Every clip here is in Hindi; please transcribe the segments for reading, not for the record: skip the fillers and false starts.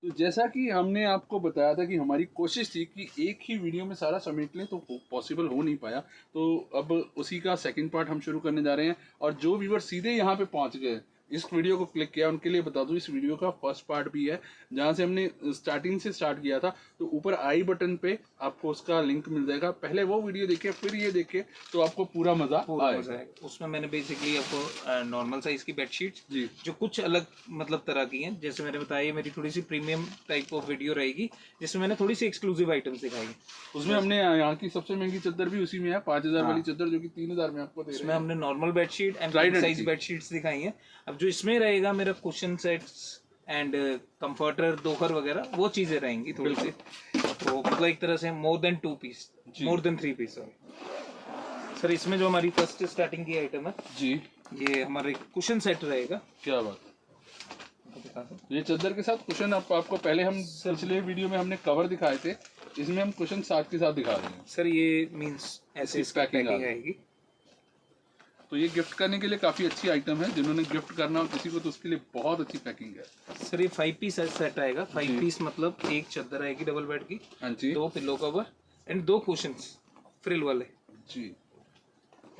तो जैसा कि हमने आपको बताया था कि हमारी कोशिश थी कि एक ही वीडियो में सारा समेट लें, तो पॉसिबल हो नहीं पाया। तो अब उसी का सेकंड पार्ट हम शुरू करने जा रहे हैं। और जो व्यूवर सीधे यहाँ पे पहुंच गए, इस वीडियो को क्लिक किया, उनके लिए बता दूं इस वीडियो का फर्स्ट पार्ट भी है, जहां से हमने स्टार्टिंग से स्टार्ट किया था। तो ऊपर आई बटन पे आपको उसका लिंक मिल जाएगा, पहले वो वीडियो देखिए फिर ये देखिए, तो आपको पूरा मजा आएगा। उसमें मैंने बेसिकली आपको नॉर्मल साइज की बेडशीट जी, जो कुछ अलग मतलब तरह की हैं, जैसे मैंने बताया, मेरी थोड़ी सी प्रीमियम टाइप ऑफ वीडियो रहेगी जिसमें मैंने थोड़ी सी एक्सक्लूसिव आइटम्स दिखाई है। उसमें हमने यहाँ की सबसे महंगी चादर भी उसी में है, 5000 वाली चादर, जो कि 3000 में आपको दे रहे हैं। इसमें हमने normal bedsheet and size bedsheets दिखाई हैं। अब जो इसमें रहेगा मेरा कुशन सेट्स एंड कंफर्टर, दोखर वगैरह, वो चीजें रहेंगी थोड़ी सी। तो मतलब एक तरह से more than 2 piece, more than 3 piece. Sir इसमें जो हमारी फर्स्ट स्टार्टिंग की आइटम है जी, ये हमारा एक कुशन सेट रहेगा। क्या बात है। ये चादर के साथ कुशन आपको पहले हम पिछले वीडियो में हमने कवर दिखाए थे, इसमें हम कुशन साथ के साथ दिखा रहे हैं। सर ये मींस ऐसे इसकी पैकिंग आएगी। तो ये गिफ्ट करने के लिए काफी अच्छी आइटम है, जिन्होंने गिफ्ट करना हो किसी को तो उसके लिए बहुत अच्छी पैकिंग है। सर ये 5 पीस सेट आएगा। 5 पीस मतलब एक चादर आएगी डबल बेड की, हाँ जी, 2 pillow cover and 2 cushions frill वाले जी।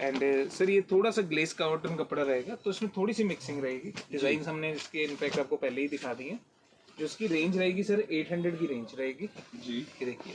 एंड सर ये थोड़ा सा ग्लेस कॉटन कपड़ा रहेगा, तो इसमें थोड़ी सी मिक्सिंग रहेगी। डिजाइन हमने इसके इनफैक्ट आपको पहले ही दिखा दी है। जो इसकी रेंज रहेगी सर 800 की रेंज रहेगी जी। ये देखिए,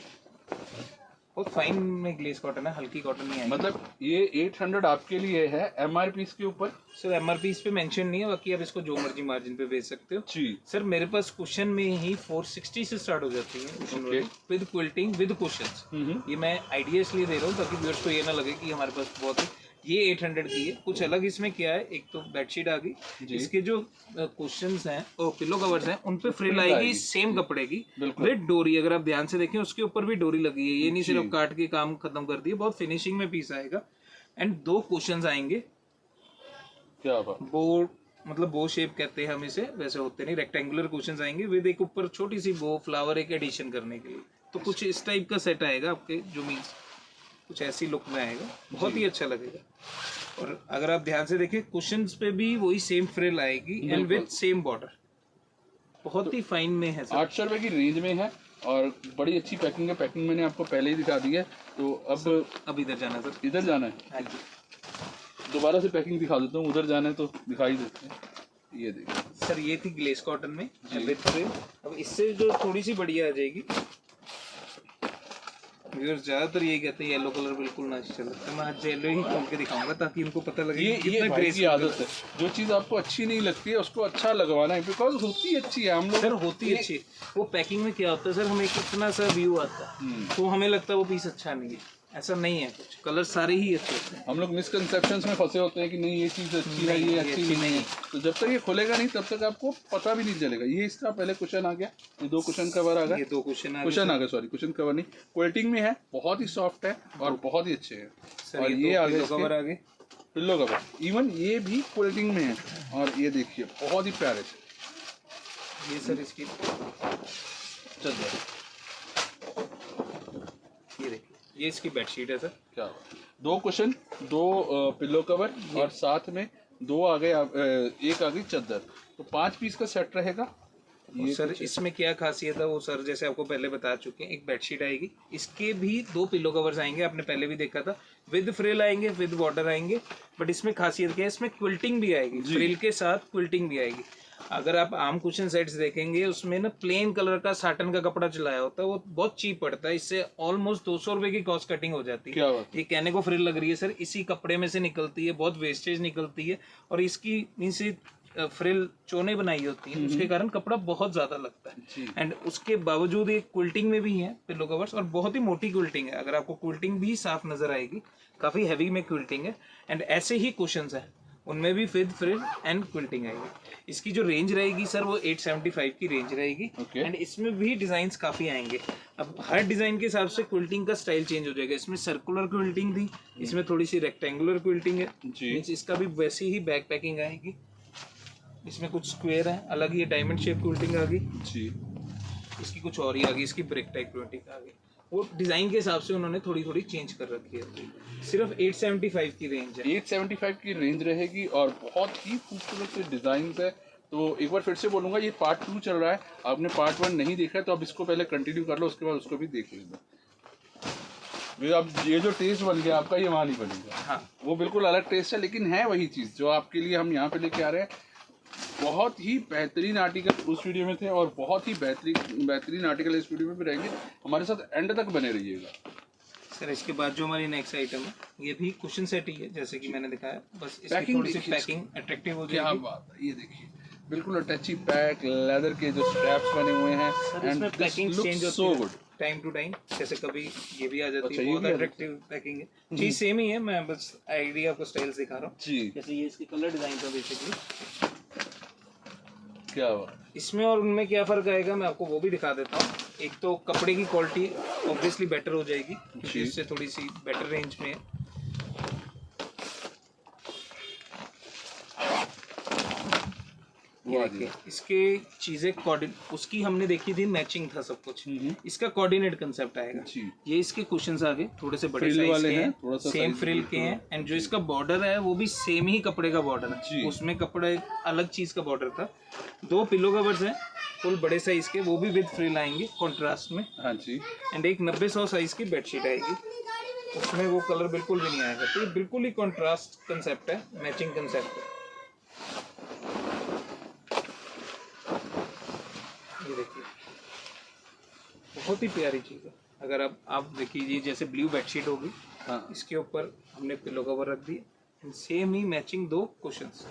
बहुत फाइन में ग्लेस कॉटन है, हल्की कॉटन नहीं आएगी। मतलब ये 800 आपके लिए है एमआरपी के ऊपर? सर एमआरपी इस पे मेंशन नहीं है, बाकी आप इसको जो मर्जी मार्जिन पे बेच सकते हो जी। सर मेरे पास कुशन में ही 460 से स्टार्ट हो जाती है कुशन वाली, विद क्विल्टिंग विद कुशंस। ये मैं आइडिया इसलिए दे रहा हूँ ताकि व्यूअर्स को ये ना लगे कि हमारे पास बहुत है। ये 800 की है। कुछ अलग इसमें क्या है, एक तो बेडशीट आ गई, इसके जो कुशंस हैं और पिलो कवर्स हैं उन पे फ्रिल आएगी सेम कपड़े की विद डोरी। अगर आप ध्यान से देखें उसके ऊपर भी डोरी लगी है, ये नहीं सिर्फ काट के काम खत्म कर दिया, बहुत फिनिशिंग में पीस आएगा। एंड 2 कुशंस आएंगे, क्या बात। बो मतलब बो शेप कहते हैं हम इसे, वैसे होते नहीं, रेक्टेंगुलर कुशंस आएंगे विद एक ऊपर छोटी सी बो फ्लावर एक एडिशन करने के लिए। तो कुछ इस टाइप का सेट आएगा आपके, जो मीन्स कुछ ऐसी लुक में आएगा, बहुत ही अच्छा लगेगा। और अगर आप ध्यान से देखें कुशंस पे भी वही सेम फ्रिल आएगी एंड विद सेम बॉर्डर, बहुत ही फाइन में है सर। 800 रुपए की रेंज में है और बड़ी अच्छी पैकिंग है। पैकिंग मैंने आपको पहले ही दिखा दी है। तो अब इधर जाना है सर, इधर जाना है। हाँ जी, दोबारा से पैकिंग दिखा देता हूँ, उधर जाना है तो दिखाई देते हैं। ये देखिए सर ये थी ग्लेस कॉटन में विद फ्रिल। अब इससे जो थोड़ी सी बढ़िया आ जाएगी, व्यूअर्स ज्यादातर यही कहते हैं येलो कलर बिल्कुल ना चले, तो मैं आज येलो ही खोल के दिखाऊंगा ताकि इनको पता लगे ये भाई की आदत है, जो चीज आपको अच्छी नहीं लगती है उसको अच्छा लगवाना है, बिकॉज होती अच्छी है। हम लोग सर होती अच्छी, वो पैकिंग में क्या होता है सर, हमें कितना सा व्यू आता है तो हमें लगता है वो पीस अच्छा नहीं है, ऐसा नहीं है। कुछ कलर सारे ही अच्छे होते हैं। हम लोग मिसकंसेप्शंस में फंसे होते हैं कि नहीं ये चीज अच्छी है, ये अच्छी नहीं है। तो जब तक ये खुलेगा नहीं तब तक आपको पता भी नहीं चलेगा। ये इसका पहले कुशन आ गया, ये 2 कुशन कवर आ गया, ये 2 कुशन आ गया, सॉरी कुशन कवर नहीं, क्वालिटिंग में है, बहुत ही सॉफ्ट है और बहुत ही अच्छे हैं। और ये आगे कवर आ गए, पिल्लो कवर, इवन ये भी क्वालिटिंग में है। और ये देखिए बहुत ही प्यारे से ये सर इसकी चादर, ये देखिए ये इसकी बेडशीट है सर। क्या 2 कुशन, 2 पिल्लो कवर और साथ में 2 आ गए, एक आ गई चादर, तो 5 पीस का सेट रहेगा। ये सर इसमें क्या खासियत है वो सर जैसे आपको पहले बता चुके हैं, एक बेडशीट आएगी, इसके भी 2 पिलो कवर्स आएंगे, आपने पहले भी देखा था, विद फ्रिल आएंगे विद बॉर्डर आएंगे। बट इसमें खासियत क्या है, इसमें क्विल्टिंग भी आएगी, फ्रिल के साथ क्विल्टिंग भी आएगी। अगर आप आम कुशन सेट्स देखेंगे उसमें ना प्लेन कलर का साटन का कपड़ा चलाया होता है, वो बहुत चीप पड़ता है, इससे ऑलमोस्ट 200 रुपए की कॉस्ट कटिंग हो जाती है। ये कहने को फ्रिल लग रही है सर, इसी कपड़े में से निकलती है, बहुत वेस्टेज निकलती है और इसकी मीन्स फ्रिल चोने बनाई होती है, उसके कारण कपड़ा बहुत ज्यादा लगता है। एंड उसके बावजूद ये क्विल्टिंग में भी है पिलो कवर्स, और बहुत ही मोटी क्विल्टिंग है, अगर आपको क्विल्टिंग भी साफ नजर आएगी, काफी हैवी में क्विल्टिंग है। एंड ऐसे ही कुशंस है, उनमें भी विद फ्रिल एंड क्विल्टिंग आएगी। इसकी जो रेंज रहेगी सर वो 875 की रेंज रहेगी। एंड इसमें भी डिजाइन काफी आएंगे। अब हर डिजाइन के हिसाब से क्विल्टिंग का स्टाइल चेंज हो जाएगा। इसमें सर्कुलर क्विल्टिंग थी, इसमें थोड़ी सी रेक्टेंगुलर क्विल्टिंग है, इसका भी वैसी ही बैक पैकिंग आएगी। इसमें कुछ स्क्वायर है, अलग ही डायमंड शेप क्विल्टिंग आ गई जी, इसकी कुछ और ही आ गई, इसकी ब्रेक टाइप क्विल्टिंग आ गई। वो डिजाइन के हिसाब से उन्होंने थोड़ी थोड़ी चेंज कर रखी है। सिर्फ 875 की रेंज है, 875 की रेंज रहेगी और बहुत ही खूबसूरत से डिजाइन है, तो एक बार फिर से बोलूँगा, ये पार्ट 2 चल रहा है, आपने पार्ट 1 नहीं देखा है तो आप इसको पहले कंटिन्यू कर लो, उसके बाद उसको भी देख लेना। अब ये जो टेस्ट बन गया आपका, ये वहाँ नहीं बनेगा। हाँ, वो बिल्कुल अलग टेस्ट है, लेकिन है वही चीज़ जो आपके लिए हम यहाँ पे लेके आ रहे हैं। बहुत ही बेहतरीन आर्टिकल उस वीडियो में थे और बहुत ही बेहतरीन आर्टिकल इस वीडियो में भी रहेंगे। हमारे साथ एंड तक बने रहिएगा। सर इसके बाद जो हमारी नेक्स्ट आइटम है, ये भी कुशन सेट ही है जैसे कि मैंने दिखाया, बस इसकी पैकिंग थोड़ी सी देखिए पैकिंग अट्रैक्टिव हो क्या जाएगी। बात है, ये देखिए बिल्कुल अटैची पैक, लेदर के जो स्ट्रैप्स बने हुए हैं, इसमें पैकिंग चेंज सो होती है गुड। टाइम टू टाइम, जैसे कभी ये भी आ जाती अच्छा, है, ये बहुत भी आ अट्रैक्टिव पैकिंग है। चीज सेम ही है, मैं बस आइडिया आपको स्टाइल्स दिखा रहा हूँ। जी, जैसे ये इसकी कलर डिजाइन था बेसिकली, क्या हुआ? इसमें और उनमें क्या फर्क आएगा मैं आपको वो भी दिखा देता हूँ। एक तो कपड़े की क्वालिटी ऑब्वियसली बेटर हो जाएगी क्योंकि इससे थोड़ी सी बेटर रेंज में है। ये देखिए, इसके चीजें उसकी हमने देखी थी मैचिंग था सब कुछ, इसका कोऑर्डिनेट कंसेप्ट आएगा। ये इसके कुशन्स आगे थोड़े से बड़े साइज के हैं, सेम फ्रिल के हैं, एंड जो इसका बॉर्डर है वो भी सेम ही कपड़े का बॉर्डर है। उसमें कपड़ा एक अलग चीज का बॉर्डर था। 2 पिलो कवर्स हैं फुल बड़े साइज के, वो भी विद फ्रिल आएंगे कॉन्ट्रास्ट में। हाँ जी। एंड एक 90-100 साइज की बेडशीट आएगी, उसमें वो कलर बिल्कुल भी नहीं आएगा। तो ये बिल्कुल ही कॉन्ट्रास्ट कंसेप्ट है, मैचिंग कंसेप्ट है। ये देखिए, बहुत ही प्यारी चीज है। अगर आप देखिए, जैसे ब्लू बेडशीट होगी, हाँ, इसके ऊपर हमने पिलो कवर रख दिए, सेम ही मैचिंग 2 कुशन्स।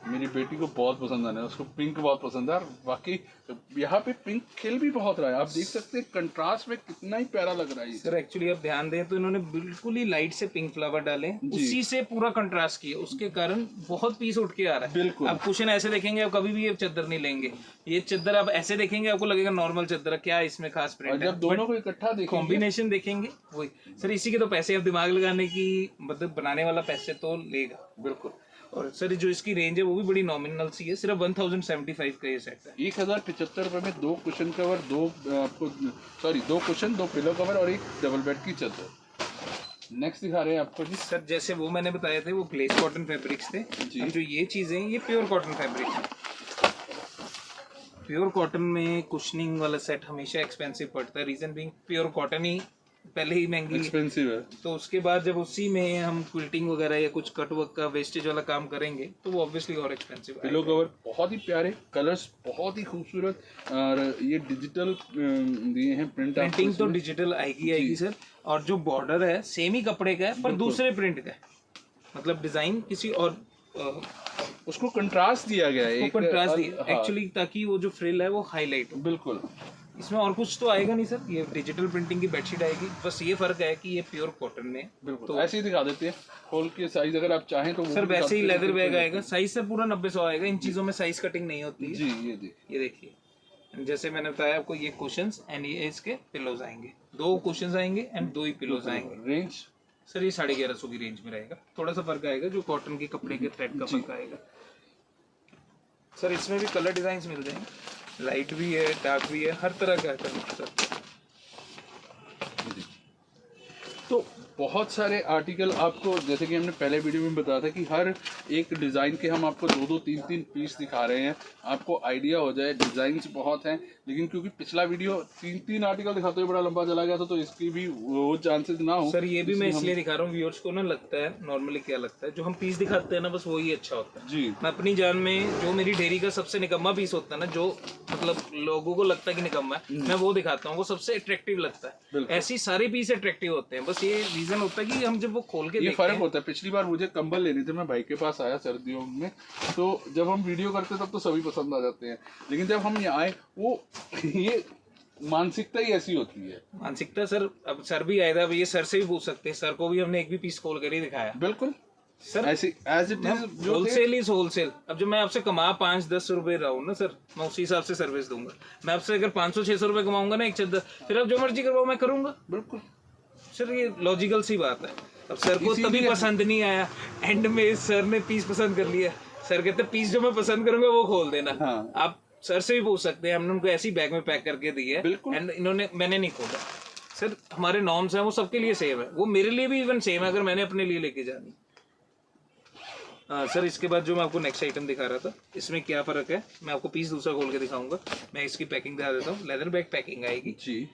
मेरी बेटी को बहुत पसंद आने, उसको पिंक बहुत पसंद है और बाकी यहाँ पे पिंक खिल भी बहुत रहा है। आप देख सकते हैं कंट्रास्ट में कितना ही प्यारा लग रहा है ये। सर एक्चुअली आप ध्यान दें तो इन्होंने बिल्कुल ही लाइट से पिंक फ्लावर डाले, उसी से पूरा कंट्रास्ट किया, उसके कारण बहुत पीस उठ के आ रहा है। बिल्कुल। आप कुशन ऐसे देखेंगे, आप कभी भी ये चादर नहीं लेंगे। ये चादर आप ऐसे देखेंगे, आपको लगेगा नॉर्मल चादर है, क्या इसमें खास और प्रिंट है। जब दोनों को इकट्ठा देखेंगे, कॉम्बिनेशन देखेंगे वही। सर इसी के तो पैसे, आप दिमाग लगाने की मतलब बनाने वाला पैसे तो लेगा। बिल्कुल। और सर जो इसकी रेंज है वो भी बड़ी नॉमिनल सी है, सिर्फ 1075 का ये सेट है। 1075 रुपये में 2 cushion cover, 2 cushion, 2 pillow cover और 1 डबल बेड की चादर। नेक्स्ट दिखा रहे हैं आपको जी। सर जैसे वो मैंने बताए थे वो ग्लेज कॉटन फैब्रिक्स थे, अब जो ये चीजें ये प्योर कॉटन फैब्रिक है। प्योर कॉटन में कुशनिंग वाला सेट हमेशा एक्सपेंसिव पड़ता है, रीजन बीइंग प्योर कॉटन ही पहले ही महंगी एक्सपेंसिव है, तो उसके बाद जब उसी में हम क्विल्टिंग वगैरह या कुछ कट वर्क का वेस्टेज वाला काम करेंगे तो वो ऑब्वियसली और एक्सपेंसिव। पिलो कवर बहुत ही प्यारे, कलर्स बहुत ही खूबसूरत, और ये डिजिटल दिए हैं प्रिंटिंग तो डिजिटल आएगी सर। और जो बॉर्डर है सेम ही कपड़े का है पर दूसरे प्रिंट का है, मतलब डिजाइन किसी और उसको कंट्रास्ट दिया गया है, कंट्रास्ट दिया एक्चुअली, ताकि वो जो फ्रिल है वो हाईलाइट हो। बिल्कुल। इसमें और कुछ तो आएगा नहीं सर, ये डिजिटल प्रिंटिंग की बेडशीट आएगी, बस ये फर्क है कि ये प्योर कॉटन में। बिल्कुल तो ऐसे ही दिखा देते हैं खोल के साइज, अगर आप चाहें तो सर वैसे ही लेदर बैग आएगा, साइज सर पूरा 90-100 आएगा। इन चीजों में साइज कटिंग नहीं होती है जी। ये देखिए, जैसे मैंने बताया आपको, ये कुशंस एंड ये इसके पिलोज आएंगे, 2 कुशंस आएंगे एंड 2 ही पिलोज आएंगे। रेंज सर ये 1150 की रेंज में रहेगा, थोड़ा सा फर्क आएगा जो कॉटन के कपड़े के थ्रेड का फर्क आएगा। सर इसमें भी कलर डिजाइन मिल जाएंगे, लाइट भी है, डार्क भी है, हर तरह का कलर सर। तो बहुत सारे आर्टिकल आपको, जैसे कि हमने पहले वीडियो में बताया था कि हर एक डिज़ाइन के हम आपको 2-2, 3-3 पीस दिखा रहे हैं, आपको आइडिया हो जाए। डिज़ाइंस बहुत हैं, लेकिन क्योंकि पिछला वीडियो 3-3 आर्टिकल दिखाते हुए बड़ा लंबा चला गया था, तो इसकी भी वो चांसेस ना हो। सर ये भी मैं इसलिए दिखा रहा हूँ, व्यूअर्स को ना लगता है नॉर्मली क्या लगता है, जो हम पीस दिखाते हैं ना बस वही अच्छा होता है जी। मैं अपनी जान में जो मेरी डेयरी का सबसे निकम्मा पीस होता है ना, जो मतलब लोगों को लगता है कि निकम्मा है, मैं वो दिखाता हूँ, वो सबसे अट्रैक्टिव लगता है। ऐसी सारे पीस अट्रैक्टिव होते हैं, बस ये रीजन होता है कि हम जब वो खोल के ये फर्क होता है। पिछली बार मुझे कंबल लेने थे, मैं भाई के पास आया सर्दियों में, तो जब हम वीडियो करते तब तो सभी पसंद आ जाते हैं, लेकिन जब हम यहाँ आए वो ये मानसिकता ही ऐसी होती है। मानसिकता सर, अब सर भी आया था, अब ये सर से भी पूछ सकते हैं, सर को भी हमने एक भी पीस खोल कर ही दिखाया। बिल्कुल सर ऐसी एज इट इज, जो होलसेल इज होलसेल। अब जब मैं आपसे कमा 5-10 रुपए रहा हूँ ना सर, मैं उसी हिसाब से सर्विस दूंगा। मैं आपसे अगर 500-600 रुपए कमाऊंगा ना एक चद्दर, फिर आप जो मर्जी करवाओ मैं करूंगा। बिल्कुल सर ये लॉजिकल सी बात है। अब सर को तभी पसंद नहीं आया, एंड में सर ने पीस पसंद कर लिया। सर कहते पीस जो मैं पसंद करूंगा वो खोल देना। हाँ। आप सर से भी पूछ सकते हैं, हमने उनको ऐसी बैग में पैक करके दी है एंड मैंने नहीं खोला। सर हमारे नॉर्म्स हैं वो सबके लिए सेम है, वो मेरे लिए भी इवन सेम है अगर मैंने अपने लिए लेके जानी। सर इसके बाद जो मैं आपको नेक्स्ट आइटम दिखा रहा था, इसमें क्या फ़र्क है मैं आपको पीस दूसरा खोल के दिखाऊंगा। मैं इसकी पैकिंग दिखा देता हूँ। लेदर बैग पैकिंग आएगी जी।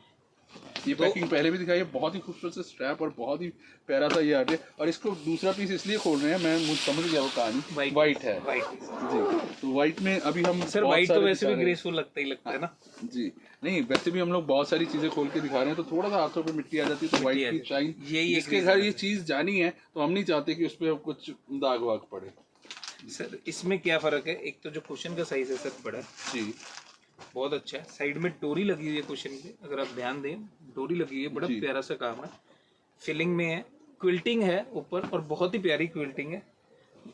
ये पैकिंग पहले भी दिखाई है, बहुत ही खूबसूरत से स्ट्रैप और बहुत ही प्यारा सा ये आर्ट है। और इसको दूसरा पीस इसलिए खोल रहे हैं, मैं मुझे समझ गया वो कहानी, वाइट है जी। तो वाइट में अभी हम सर वाइट तो वैसे भी ग्रेसफुल लगता ही लगता है ना जी। नहीं वैसे भी हम लोग बहुत सारी चीजें खोल के दिखा रहे हैं, तो थोड़ा सा हाथों पे मिट्टी आ जाती है तो वाइट की शाइन, जिसके घर ये चीज जानी है तो हम नहीं चाहते कि उस पर कुछ दाग वाग पड़े। सर इसमें क्या फर्क है, एक तो जो कुशन का साइज है सर बड़ा जी, बहुत अच्छा है। साइड में डोरी लगी हुई है कुशन पे, अगर आप ध्यान दें डोरी लगी हुई है, बड़ा प्यारा सा काम है। फिलिंग में है, क्विल्टिंग है ऊपर और बहुत ही प्यारी क्विल्टिंग है।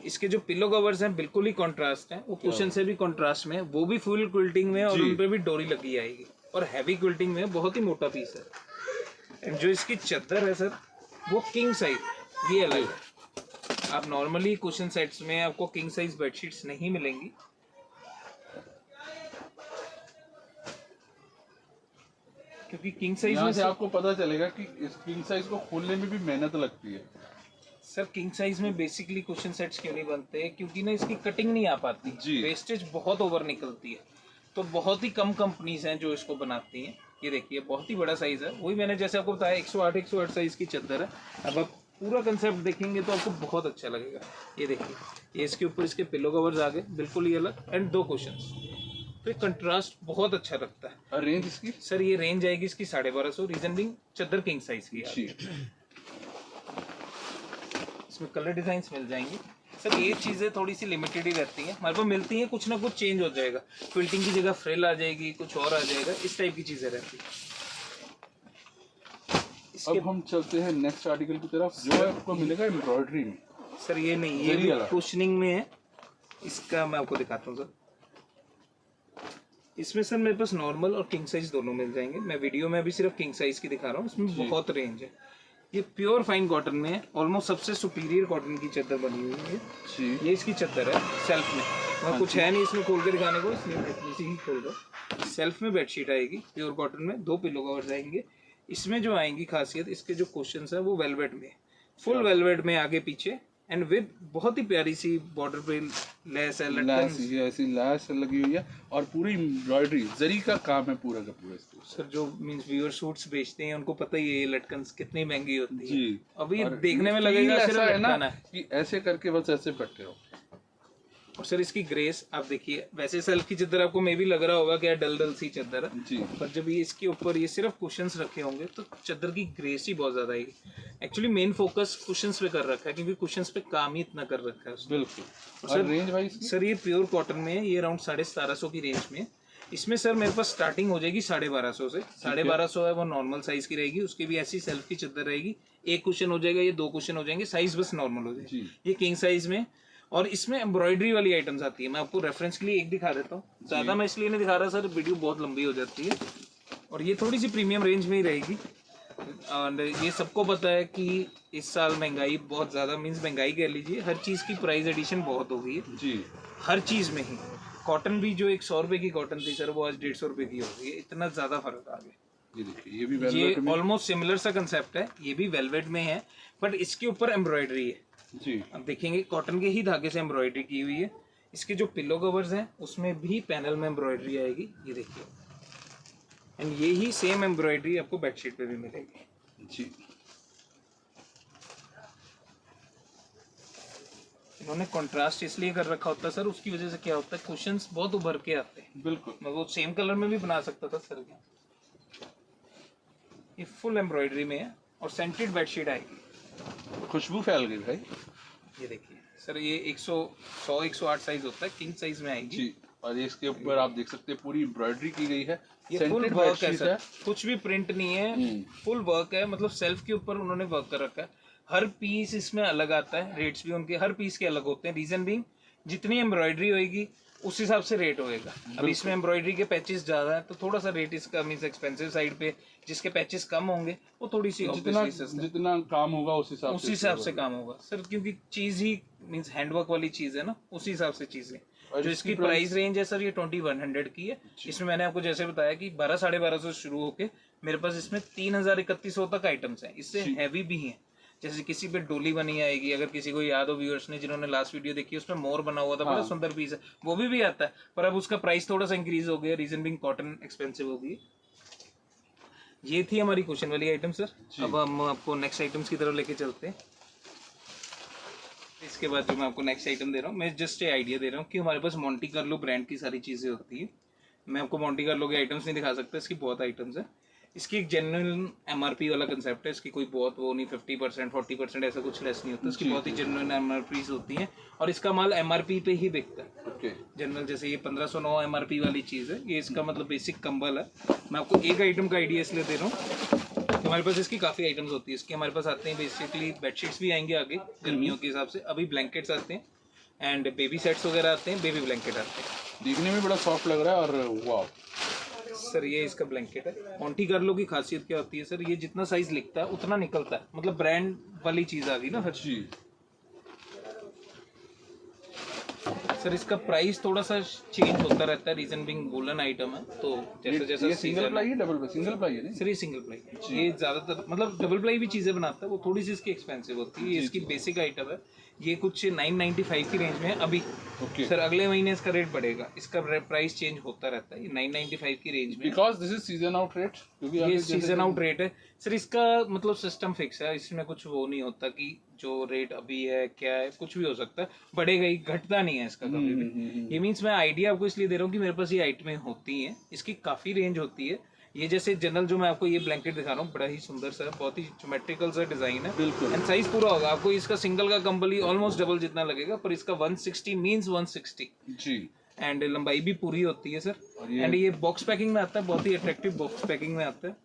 इसके जो पिलो कवर्स हैं बिल्कुल ही कॉन्ट्रास्ट हैं, वो कुशन से भी कॉन्ट्रास्ट में है, वो भी फुल क्विल्टिंग में है और उन पे भी डोरी लगी आएगी और हैवी क्विल्टिंग में है, बहुत ही मोटा पीस है। जो इसकी चादर है सर वो किंग साइज, ये अलग है। आप नॉर्मली कुशन सेट्स में आपको किंग साइज बेडशीट्स नहीं मिलेंगी। क्योंकि किंग साइज में से आपको पता चलेगा कि इस किंग साइज को खोलने में भी मेहनत लगती है। सर किंग साइज में बेसिकली कुशन सेट्स क्यों नहीं बनते, क्योंकि ना इसकी कटिंग नहीं आ पाती, वेस्टेज बहुत ओवर निकलती है। तो बहुत ही कम कंपनीज हैं जो इसको बनाती हैं। ये देखिए बहुत ही बड़ा साइज है, वही मैंने जैसे आपको बताया 108 साइज की चादर है। अब आप पूरा कंसेप्ट देखेंगे तो आपको बहुत अच्छा लगेगा। ये देखिए, ये इसके ऊपर इसके पिलो कवर्स आ गए बिल्कुल ही अलग एंड 2 कुशंस, तो कंट्रास्ट बहुत अच्छा लगता है। और रेंज इसकी सर ये रेंज आएगी इसकी 1250, रीजन बिंग चादर किंग साइज की है। इसमें कलर डिजाइन्स मिल जाएंगे। सर ये चीज़ें थोड़ी सी लिमिटेड ही रहती हैं, हमारे पास मिलती हैं, कुछ ना कुछ चेंज हो जाएगा, क्विल्टिंग की जगह फ्रिल आ जाएगी, कुछ और आ जाएगा, इस टाइप की चीज़ें रहती हैं। अब हम चलते हैं नेक्स्ट आर्टिकल की तरफ, जो आपको मिलेगा एम्ब्रॉयडरी में। सर ये नहीं, ये भी कुशनिंग में है, इसका मैं आपको दिखाता हूँ सर। इसमें सर मेरे पास नॉर्मल और किंग साइज दोनों मिल जाएंगे। मैं वीडियो में अभी सिर्फ किंग साइज की दिखा रहा हूँ, इसमें बहुत रेंज है। ये प्योर फाइन कॉटन में है, ऑलमोस्ट सबसे सुपीरियर कॉटन की चादर बनी हुई है जी। ये इसकी चादर है सेल्फ में, वहाँ कुछ है नहीं इसमें खोल के दिखाने को, इसलिए इसी ही खोल दो। सेल्फ में बेडशीट आएगी प्योर कॉटन में, 2 पिलो कवर्स आएंगे। इसमें जो आएंगी खासियत, इसके जो कुशन्स है वो वेलवेट में, फुल वेलवेट में आगे पीछे एंड विद बहुत ही प्यारी सी बॉर्डर पे लेस है, ये ऐसी लैस लगी हुई है और पूरी एम्ब्रॉयडरी जरी का काम है पूरा का पूरा इसको। सर जो मींस व्यूअर सूट्स बेचते हैं उनको पता ही है ये लटकन कितनी महंगी होती है जी। अभी देखने में लगेगा सिर्फ लटकन है कि ऐसे करके बस ऐसे बैठे हो। और सर इसकी ग्रेस आप देखिए, वैसे सेल्फ की चादर आपको मे भी लग रहा होगा कि डल डल सी चादर है जी, पर जब ये इसके ऊपर ये सिर्फ कुशन्स रखे होंगे तो चादर की ग्रेस ही बहुत ज्यादा आएगी। एक्चुअली मेन फोकस कुशन्स पे कर रखा है, क्योंकि कुशन्स पे काम ही इतना कर रखा है उसने। बिल्कुल। और रेंज वाइज सर ये प्योर कॉटन में है, ये अराउंड 1750 की रेंज में। इसमें सर मेरे पास स्टार्टिंग हो जाएगी 1250 से। 1250 है वो नॉर्मल साइज की रहेगी, उसकी भी ऐसी सेल्फ की चादर रहेगी। 1 कुशन हो जाएगा, ये 2 कुशन हो जाएंगे, साइज बस नॉर्मल हो जाएगी। ये किंग साइज में, और इसमें एम्ब्रॉयडरी वाली आइटम्स आती है। मैं आपको रेफरेंस के लिए एक दिखा देता हूँ, ज्यादा मैं इसलिए नहीं दिखा रहा सर, वीडियो बहुत लंबी हो जाती है। और ये थोड़ी सी प्रीमियम रेंज में ही रहेगी। और ये सबको पता है कि इस साल महंगाई बहुत ज्यादा, मीन्स महंगाई कह लीजिए, हर चीज की प्राइस एडिशन बहुत हो गई है जी, हर चीज में ही। कॉटन भी जो 100 रुपए की कॉटन थी सर, वो आज 150 रुपए की हो गई है, इतना ज्यादा फर्क आ गया। ये भी ऑलमोस्ट सिमिलर सा कंसेप्ट है, ये भी वेलवेट में है बट इसके ऊपर एम्ब्रॉयडरी है जी। अब देखेंगे कॉटन के ही धागे से एम्ब्रॉयडरी की हुई है। इसके जो पिलो कवर्स हैं उसमें भी पैनल में एम्ब्रॉयडरी आएगी, ये देखिए। एंड ये ही सेम एम्ब्रॉयडरी आपको बेडशीट पे भी मिलेगी जी। इन्होंने कंट्रास्ट इसलिए कर रखा होता है सर, उसकी वजह से क्या होता है कुशन्स बहुत उभर के आते हैं। बिल्कुल, मैं वो सेम कलर में भी बना सकता था सर। ये फुल एम्ब्रॉयडरी में है और सेंटेड बेडशीट आएगी, खुशबू फैल गई भाई। ये देखिए सर, ये 108 साइज होता है, किंग साइज में आएगी जी। और इसके ऊपर आप देख सकते हैं पूरी एम्ब्रॉयडरी की गई है, ये फुल वर्क है सर, कुछ भी प्रिंट नहीं है, फुल वर्क है। मतलब सेल्फ के ऊपर उन्होंने वर्क कर रखा है। हर पीस इसमें अलग आता है, रेट्स भी उनके हर पीस के अलग होते हैं। रीजन बीइंग जितनी एम्ब्रॉयडरी होएगी उस हिसाब से रेट होएगा। अब इसमें एम्ब्रॉयडरी के पैचेस ज्यादा है तो थोड़ा सा रेट इसका मींस एक्सपेंसिव साइड पे, जिसके पैचेस कम होंगे वो थोड़ी सी जितना काम होगा उस हिसाब से काम होगा सर, क्योंकि चीज ही मींस हैंडवर्क वाली चीज है ना, उसी हिसाब से चीजें। जो इसकी प्राइस रेंज है सर ये 2100 की है। इसमें मैंने आपको जैसे बताया कि 12-1250 से शुरू होके मेरे पास इसमें 3031 तक आइटम्स हैं, इससे हैवी भी हैं। जैसे किसी पे डोली बनी आएगी, अगर किसी को याद हो व्यूअर्स ने जिन्होंने लास्ट वीडियो देखी उसमें मोर बना हुआ था, बड़ा सुंदर पीस है, वो भी आता है, पर अब उसका प्राइस थोड़ा सा इंक्रीज हो गया, रीजन बिंग कॉटन एक्सपेंसिव हो गई। ये थी हमारी क्वेश्चन वाली आइटम सर। अब हम आपको नेक्स्ट आइटम्स की तरफ लेके चलते हैं। इसके बाद जो मैं आपको नेक्स्ट आइटम दे रहा हूँ, मैं जस्ट ये आइडिया दे रहा हूँ कि हमारे पास मोंटी कार्लो ब्रांड की सारी चीज़ें होती है। मैं आपको मोंटी कार्लो के आइटम्स नहीं दिखा सकता, इसकी बहुत आइटम्स है। इसकी एक जेन्युइन एमआरपी वाला कंसेप्ट है, इसकी कोई बहुत वो नहीं 50% 40% ऐसा कुछ लेस नहीं होता, इसकी बहुत ही जेन्युइन एमआरपीज होती हैं और इसका माल एमआरपी पे ही बिकता है। जनरल जैसे ये 1509 एमआरपी वाली चीज़ है, ये इसका मतलब बेसिक कंबल है। मैं आपको एक आइटम का आइडिया इसलिए दे रहा हूँ, हमारे पास इसकी काफ़ी आइटम्स होती है। इसके हमारे पास आते हैं बेसिकली बेडशीट्स भी आएंगे आगे गर्मियों के हिसाब से, अभी ब्लैंकेट्स आते हैं एंड बेबी सेट्स वगैरह आते हैं, बेबी ब्लैंकेट आते हैं। देखने में बड़ा सॉफ्ट लग रहा है और वाह सर ये इसका ब्लैंकेट है। मोंटी कार्लो की खासियत क्या होती है सर, ये जितना साइज लिखता है उतना निकलता है, मतलब ब्रांड वाली चीज़ आ गई ना हर चीज। सर इसका प्राइस थोड़ा सा चेंज होता रहता है, रीजन बिंग वुलन आइटम है, तो जैसे जैसे सिंगल प्लाई है डबल प्लाई? सिंगल प्लाई है सर, ये सिंगल प्लाई। ये ज्यादातर मतलब डबल प्लाई भी चीजें बनाता है, वो थोड़ी सी इसकी एक्सपेंसिव होती है। ये इसकी बेसिक आइटम है, ये कुछ 995 की रेंज में है अभी। सर अगले महीने इसका रेट बढ़ेगा, इसका प्राइस चेंज होता रहता है। ये 995 की रेंज में, because this is season out rate, क्योंकि ये सीजन आउट रेट है सर। इसका मतलब सिस्टम फिक्स है, इसमें कुछ वो नहीं होता कि जो रेट अभी है क्या है, कुछ भी हो सकता है, बढ़ेगा ही, घटता नहीं है इसका कभी भी। ये मीन्स मैं आइडिया आपको इसलिए दे रहा हूँ कि मेरे पास ये आइटमें होती हैं, इसकी काफ़ी रेंज होती है। ये जैसे जनरल जो मैं आपको ये ब्लैंकेट दिखा रहा हूँ, बड़ा ही सुंदर सा, बहुत ही ज्योमेट्रिकल सा डिजाइन है, बिल्कुल, एंड साइज पूरा होगा आपको। इसका सिंगल का कंबल ही ऑलमोस्ट डबल जितना लगेगा, पर इसका 160 मीन्स 160 जी, एंड लंबाई भी पूरी होती है सर। एंड ये बॉक्स पैकिंग में आता है, बहुत ही अट्रैक्टिव बॉक्स पैकिंग में आता है।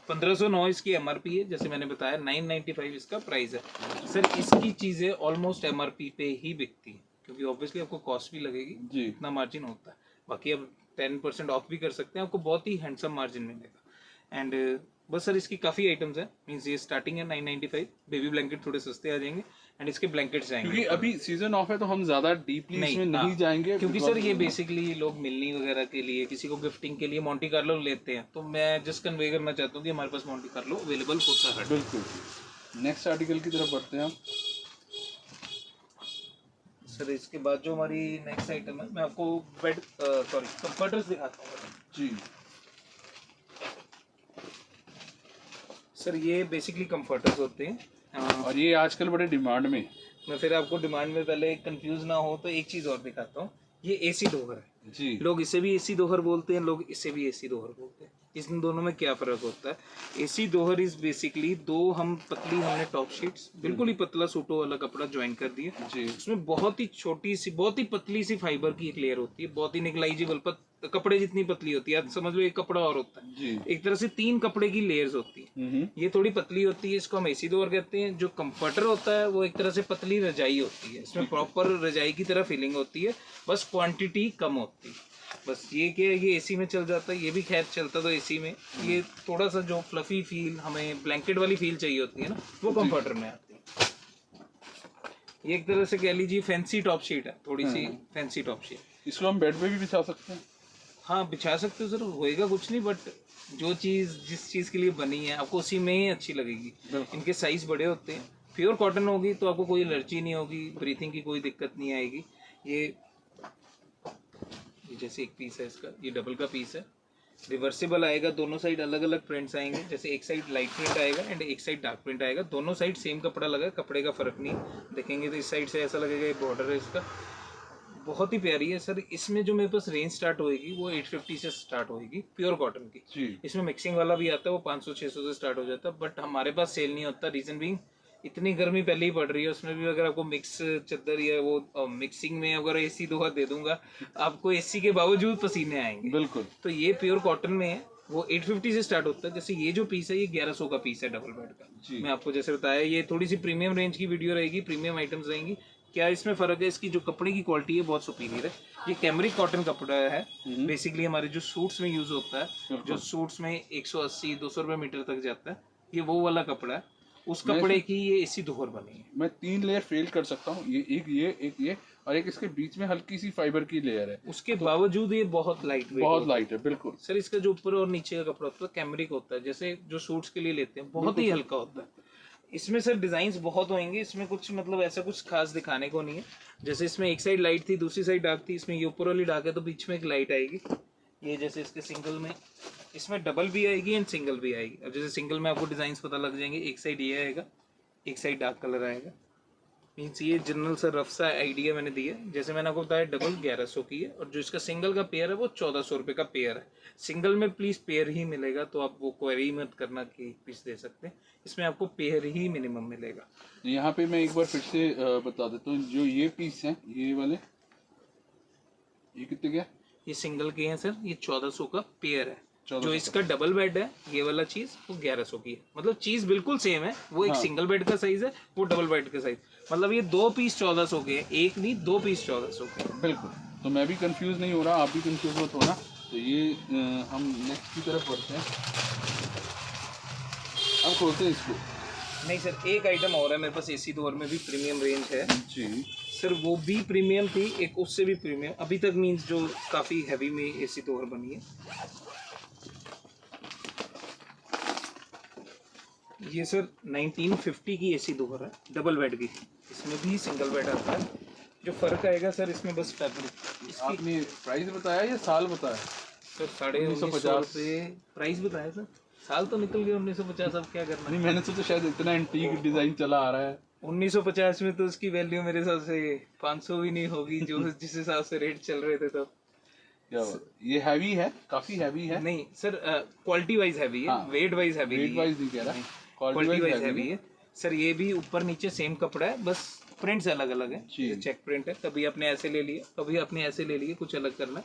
1509 इसकी एमआरपी है, जैसे मैंने बताया 995 इसका प्राइस है सर। इसकी चीज़ें ऑलमोस्ट एमआरपी पे ही बिकती है, क्योंकि ऑब्वियसली आपको कॉस्ट भी लगेगी, इतना मार्जिन होता है। बाकी अब 10% ऑफ भी कर सकते हैं, आपको बहुत ही हैंडसम मार्जिन मिलेगा। एंड बस सर इसकी काफ़ी आइटम्स हैं, मीन्स ये स्टार्टिंग है 995। बेबी ब्लैंकेट थोड़े सस्ते आ जाएंगे एंड इसके ब्लैंकेट्स जाएंगे, क्योंकि अभी सीजन ऑफ है तो हम ज्यादा डीपली इसमें नहीं जाएंगे, क्योंकि सर ये बेसिकली लोग मिलनी वगैरह के लिए, किसी को गिफ्टिंग के लिए मोंटी कार्लो लेते हैं, तो मैं जस्ट कन्वे करना चाहता हूँ कि हमारे पास मोंटी कार्लो अवेलेबल होता है। बिल्कुल। नेक्स्ट आर्टिकल की तरफ बढ़ते हैं हम सर। इसके बाद जो हमारी नेक्स्ट आइटम है, मैं आपको बेड कंफर्टर्स दिखाता हूँ जी। सर। ये बेसिकली कंफर्टर्स होते हैं और ये आजकल बड़े डिमांड में। मैं फिर आपको डिमांड में पहले कंफ्यूज ना हो तो एक चीज और दिखाता हूँ। ये एसी दोहर है जी, लोग इसे भी एसी दोहर बोलते हैं, लोग इसे भी एसी दोहर बोलते हैं। इन दोनों में क्या फर्क होता है? एसी दोहर इज बेसिकली दो हमने टॉप शीट्स, बिल्कुल ही पतला सूटो वाला कपड़ा ज्वाइन कर दिए जी। उसमें बहुत ही छोटी सी, बहुत ही पतली सी फाइबर की एक लेयर होती है, बहुत ही निगलाइजेबल, कपड़े जितनी पतली होती है, समझ लो एक कपड़ा और होता है जी। एक तरह से 3 कपड़े की लेयर्स होती है। ये थोड़ी पतली होती है, इसको हम एसी दोहर कहते हैं। जो कंफर्टर होता है वो एक तरह से पतली रजाई होती है, इसमें प्रॉपर रजाई की तरह फीलिंग होती है, बस क्वांटिटी कम होती है। बस ये क्या है, ये एसी में चल जाता है, ये भी खैर चलता तो एसी में। ये थोड़ा सा जो फ्लफी फील, हमें ब्लैंकेट वाली फील चाहिए होती है ना, वो कंफर्टर में आती है। ये एक तरह से कह लीजिए फैंसी टॉप शीट है, थोड़ी सी फैंसी टॉप शीट। इसको हम बेड पे भी बिछा सकते हैं? हाँ बिछा सकते हो सर, होएगा कुछ नहीं, बट जो चीज़ जिस चीज़ के लिए बनी है आपको उसी में ही अच्छी लगेगी। इनके साइज बड़े होते हैं, प्योर कॉटन होगी तो आपको कोई एलर्जी नहीं होगी, ब्रीथिंग की कोई दिक्कत नहीं आएगी। ये जैसे एक पीस है इसका, ये डबल का पीस है, रिवर्सिबल आएगा, दोनों साइड अलग अलग प्रिंट्स आएंगे, जैसे एक साइड लाइट प्रिंट आएगा एंड एक साइड डार्क प्रिंट आएगा, दोनों साइड सेम कपड़ा लगा, कपड़े का फर्क नहीं देखेंगे तो इस साइड से ऐसा लगेगा ये बॉर्डर है इसका, बहुत ही प्यारी है सर। इसमें जो मेरे पास रेंज स्टार्ट होएगी वो 850 से स्टार्ट होएगी, प्योर कॉटन की। इसमें मिक्सिंग वाला भी आता है, वो 500-600 से स्टार्ट हो जाता है, बट हमारे पास सेल नहीं होता, रीजन बीइंग इतनी गर्मी पहले ही पड़ रही है, उसमें भी अगर आपको मिक्स चद्दर या वो मिक्सिंग में अगर एसी दोहर दे दूंगा, आपको एसी के बावजूद पसीने आएंगे। बिल्कुल। तो ये प्योर कॉटन में है, वो 850 से स्टार्ट होता है। जैसे ये जो पीस है ये 1100 का पीस है डबल बेड का। मैं आपको जैसे बताया ये थोड़ी सी प्रीमियम रेंज की वीडियो रहेगी, प्रीमियम आइटम्स रहेंगी। क्या इसमें फर्क है? इसकी जो कपड़े की क्वालिटी है बहुत सुपीरियर है। ये कैमरिक कॉटन कपड़ा है, बेसिकली हमारे जो सूट्स में यूज होता है, जो सूट्स में 180-200 रुपए मीटर तक जाता है, ये वो वाला कपड़ा है, उस कपड़े की ये एसी दोहर बनी है। मैं 3 लेयर फेल कर सकता हूँ, एक ये और एक इसके बीच में हल्की सी फाइबर की लेयर है, उसके बावजूद ये बहुत लाइट वेट, बहुत लाइट है। बिल्कुल सर। इसका जो ऊपर और नीचे का कपड़ा होता है कैमरिक होता है, जैसे जो सूट्स के लिए लेते हैं, बहुत ही हल्का होता है। इसमें सर डिजाइन बहुत होंगे, इसमें कुछ मतलब ऐसा कुछ खास दिखाने को नहीं है। जैसे इसमें एक साइड लाइट थी, दूसरी साइड डार्क थी, इसमें ये ऊपर वाली डार्क है तो बीच में एक लाइट आएगी। ये जैसे इसके सिंगल में, इसमें डबल भी आएगी एंड सिंगल भी आएगी। अब जैसे सिंगल में आपको डिजाइन पता लग जाएंगे, एक साइड ये आएगा, एक साइड डार्क कलर आएगा। मीन्स ये जनरल सा रफ सा आइडिया मैंने दिया। जैसे मैंने आपको बताया डबल 1100 की है, और जो इसका सिंगल का पेयर है वो 1400 रुपये का पेयर है। सिंगल में प्लीज़ पेयर ही मिलेगा, तो आप वो क्वेरी मत करना कि पीस दे सकते हैं, इसमें आपको पेयर ही मिनिमम मिलेगा। यहाँ पे मैं एक बार फिर से बता देता हूँ, जो ये पीस हैं ये वाले, ये कितने के? ये सिंगल के हैं सर, ये 1400 का पेयर है। 1400 जो इसका डबल बेड है ये वाला चीज वो 1100 की है। मतलब चीज बिल्कुल सेम है, वो एक सिंगल बेड का साइज है, वो डबल बेड का साइज। मतलब ये 2 पीस 1400 के हैं, एक नहीं 2 पीस 1400 के हैं। बिल्कुल। तो मैं भी कंफ्यूज नहीं हो रहा, आप भी कंफ्यूज मत होना। तो ये हम नेक्स्ट की तरफ बढ़ते हैं, अब खोलते हैं इसको। नहीं सर, एक आइटम और है मेरे पास, एसी डोर में भी प्रीमियम रेंज है जी सर, वो भी प्रीमियम थी, एक उससे भी प्रीमियम अभी तक मीन्स जो काफ़ी हैवी में एसी डोर बनी है। ये सर 1950 की एसी डोर है, डबल बेड की। इसमें भी सिंगल बेड आता है। जो फ़र्क आएगा सर इसमें बस फैब्रिक। इसकी आपने प्राइस बताया या साल बताया? सर 1950 रुपये प्राइस बताया सर, साल तो निकल गया 1950, अब क्या करना। नहीं, मैंने सोचा शायद इतना एंटीक डिजाइन चला आ रहा है। 1950 में तो उसकी वैल्यू मेरे हिसाब से 500 भी नहीं होगी, जो जिस हिसाब से रेट चल रहे थे तब। क्या बात? ये हैवी है, काफी हैवी है। नहीं सर, क्वालिटी वाइज हैवी है, wait wise heavy weight wise नहीं कह रहा, क्वालिटी वाइज हैवी है सर। ये भी ऊपर नीचे सेम कपड़ा है, बस प्रिंट्स अलग अलग है। चेक प्रिंट है, कभी आपने ऐसे ले लिए, कभी आपने ऐसे ले लिए, कुछ अलग करना।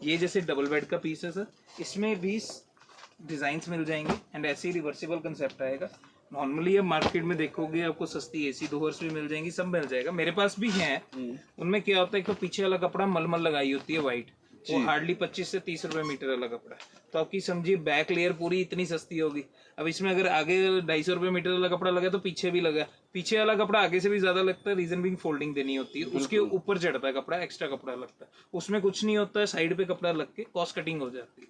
ये जैसे डबल बेड का पीस है सर, इसमें भी डिजाइन्स मिल जाएंगे एंड ऐसे ही रिवर्सिबल कंसेप्ट आएगा। नॉर्मली अब मार्केट में देखोगे आपको सस्ती एसी डोर्स भी मिल जाएंगी, सब मिल जाएगा, मेरे पास भी हैं। उनमें क्या होता है, तो पीछे वाला कपड़ा मलमल लगाई होती है वाइट, वो हार्डली 25 से 30 रुपए मीटर वाला कपड़ा है। तो आपकी समझिए बैक लेयर पूरी इतनी सस्ती होगी। अब इसमें अगर आगे 250 रुपए मीटर वाला कपड़ा लगा तो पीछे भी लगा, पीछे वाला कपड़ा आगे से भी ज्यादा लगता है, रीजन भी फोल्डिंग देनी होती है, उसके ऊपर चढ़ता है कपड़ा, एक्स्ट्रा कपड़ा लगता है, उसमें कुछ नहीं होता है, साइड पे कपड़ा लग के कॉस्ट कटिंग हो जाती है।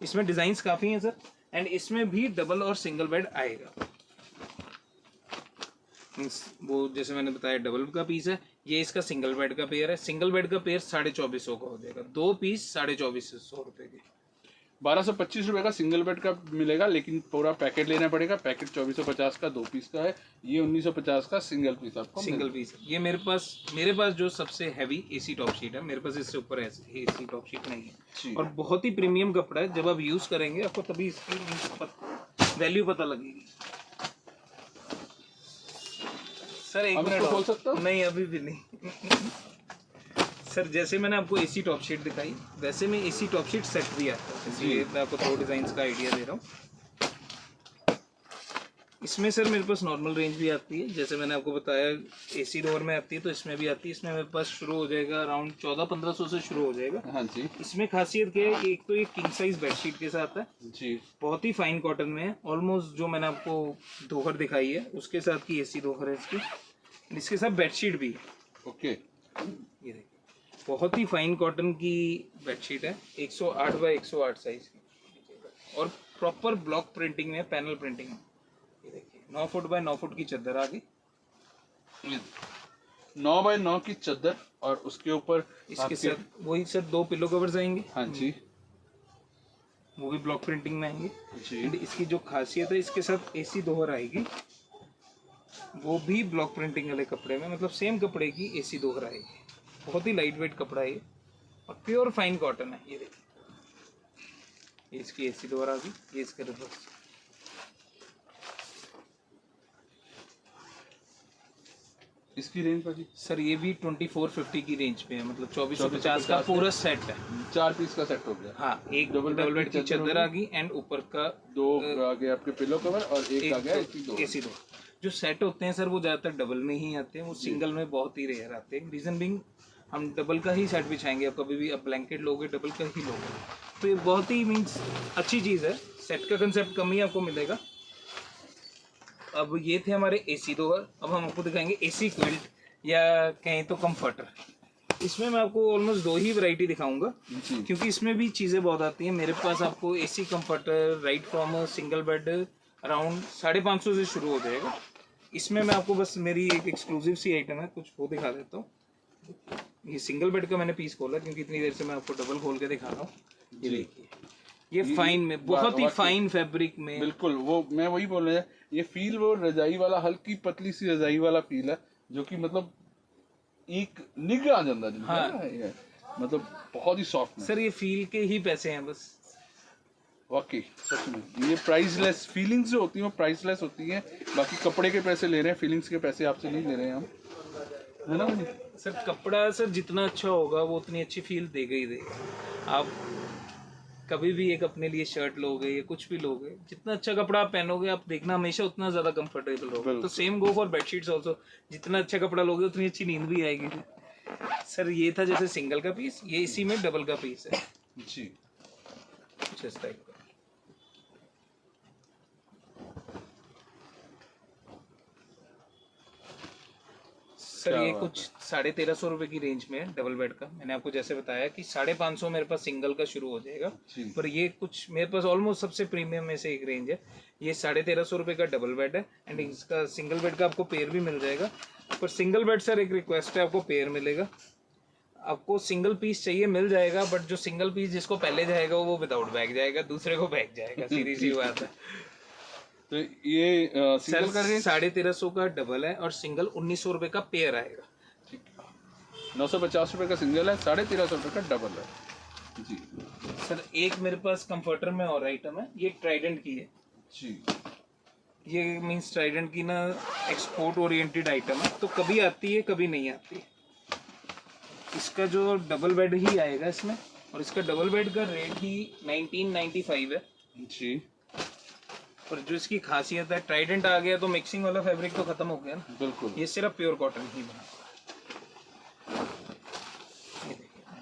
इसमें डिजाइन काफी है सर, एंड इसमें भी डबल और सिंगल बेड आएगा। वो जैसे मैंने बताया डबल का पीस है, ये इसका सिंगल बेड का पेयर है। सिंगल बेड का पेयर 2450 का हो जाएगा, 2 पीस 2450 रुपए के। 1225 रुपए का सिंगल बेड का मिलेगा, लेकिन पूरा पैकेट लेना पड़ेगा। पैकेट 2450 का 2 पीस का है, ये 1950 का सिंगल पीस आपको सिंगल पीस। ये मेरे पास जो सबसे हैवी एसी टॉप शीट है, मेरे पास इससे ऊपर एसी टॉप शीट नहीं है, और बहुत ही प्रीमियम कपड़ा है। जब आप यूज करेंगे आपको तभी इसकी वैल्यू पता लगेगी। सर एक मिनट खोल सकते हो? नहीं, अभी भी नहीं सर। जैसे मैंने आपको एसी टॉप शीट दिखाई, वैसे में एसी टॉप शीट सेट भी आता है, इसलिए मैं आपको 2 डिजाइन का आइडिया दे रहा हूँ। इसमें सर मेरे पास नॉर्मल रेंज भी आती है, जैसे मैंने आपको बताया एसी डोर में आती है, तो इसमें भी आती है। इसमें मेरे पास शुरू हो जाएगा अराउंड 1400-1500 से शुरू हो जाएगा। हाँ जी। इसमें खासियत क्या है, एक तो ये किंग साइज बेडशीट के साथ है जी, बहुत बहुत ही फाइन कॉटन में है, ऑलमोस्ट जो मैंने आपको दोहर दिखाई है उसके साथ की एसी दोहर है इसकी। इसके साथ बेडशीट भी है। ओके। ये देखिए, बहुत ही फाइन कॉटन की बेडशीट है, 108 बाय 108 साइज की, और प्रॉपर ब्लॉक प्रिंटिंग में, पैनल प्रिंटिंग में। ये देखिए 9 फुट बाय 9 फुट की चादर आ गई, 9 बाय 9 की चादर, और उसके ऊपर इसके साथ वही सर 2 पिलो कवर्स आएंगे। हाँ जी, वो भी ब्लॉक प्रिंटिंग में आएंगे जी। एंड इसकी जो खासियत है, इसके साथ एसी दोहर आएगी, वो भी ब्लॉक प्रिंटिंग वाले कपड़े में, मतलब सेम कपड़े की एसी दोहर आएगी। बहुत ही लाइट वेट कपड़ा है ये, और प्योर फाइन कॉटन है। ये देखिए, इसकी एसी दोहर आ गई, ये इसका रिवर्स। इसकी रेंज पर जी सर ये भी 2450 की रेंज पे है, मतलब 2450 का पूरा सेट है। 4 पीस का सेट हो गया। हाँ, एक डबल बेड की चादर आ गई एंड ऊपर का 2 आ गए आपके पिलो कवर, और एक आ गया एसी दो। जो सेट होते हैं सर वो ज्यादातर डबल में ही आते हैं, वो सिंगल में बहुत ही रेयर आते हैं। रीजन बिंग, हम डबल का ही सेट बिछाएंगे, आप कभी भी आप ब्लैंकेट लोगे डबल का ही लोगे, तो ये बहुत ही मीन्स अच्छी चीज़ है। सेट का कंसेप्ट कम ही आपको मिलेगा। अब ये थे हमारे एसी दोहर। अब हम आपको दिखाएंगे एसी क्विल्ट, या कहें तो कंफर्टर। इसमें मैं आपको ऑलमोस्ट 2 ही वैरायटी दिखाऊंगा, क्योंकि इसमें भी चीज़ें बहुत आती हैं। मेरे पास आपको AC comforter right from single bed around 550 से शुरू हो जाएगा। इसमें मैं आपको बस मेरी एक एक्सक्लूसिव सी आइटम है, कुछ वो दिखा देता हूँ। ये सिंगल बेड का मैंने पीस खोला क्योंकि इतनी देर से मैं आपको डबल खोल के दिखा रहा हूँ। ये देखिए, ये फाइन में, बहुत ही फाइन फैब्रिक में। बिल्कुल, वो मैं वही बोल रहा है, ये फील वो रजाई वाला, हल्की पतली सी रजाई वाला फील है, जो कि मतलब एक निग आ जाता है। हाँ। ये मतलब बहुत ही सॉफ्ट है सर, ये फील के ही पैसे हैं बस। वाकई सच में ये प्राइसलेस फीलिंग्स जो होती हैं वो प्राइसलेस होती हैं। बाकी कपड़े के पैसे ले रहे हैं, फीलिंग्स के पैसे आपसे नहीं ले रहे हैं हम, है ना भाई? सर कपड़ा सर जितना अच्छा होगा वो उतनी अच्छी फील देगा ही देगा। आप कभी भी एक अपने लिए शर्ट लोगे या कुछ भी लोगे, जितना अच्छा कपड़ा आप पहनोगे आप देखना हमेशा उतना ज्यादा कंफर्टेबल होगा। तो same go for bedsheets also, जितना अच्छा कपड़ा लोगे उतनी अच्छी नींद भी आएगी। सर ये था जैसे सिंगल का पीस, ये इसी में डबल का पीस है जी, कुछ इस टाइप का। सर ये कुछ 1350 रुपए की रेंज में है डबल बेड का। मैंने आपको जैसे बताया कि 550 मेरे पास सिंगल का शुरू हो जाएगा, पर ये कुछ मेरे पास ऑलमोस्ट सबसे प्रीमियम में से एक रेंज है। ये 1350 रुपए का डबल बेड है एंड इसका सिंगल बेड का आपको पेयर भी मिल जाएगा। पर सिंगल बेड सर एक रिक्वेस्ट है, आपको पेयर मिलेगा। आपको सिंगल पीस चाहिए मिल जाएगा, बट जो सिंगल पीस जिसको पहले जाएगा वो विदाउट बैग जाएगा, दूसरे को बैग जाएगा, सीधी सी बात है। तो ये सिंगल का रेंज 1350 का डबल है और सिंगल 1900 रुपए का पेयर आएगा। 950 रुपए का सिंगल है, 1350 रुपए का डबल है जी। सर एक मेरे पास कंफर्टर में और आइटम है, ये ट्राइडेंट की है जी। ये मींस ट्राइडेंट की ना एक्सपोर्ट ओरिएंटेड आइटम है, तो कभी आती है कभी नहीं आती। इसका जो डबल बेड ही आएगा इसमें, और इसका डबल बेड का रेट ही 1995 है जी। और जो इसकी खासियत है, ट्राइडेंट आ गया तो मिक्सिंग वाला फैब्रिक तो खत्म हो गया ना। बिल्कुल, ये सिर्फ प्योर कॉटन ही बना,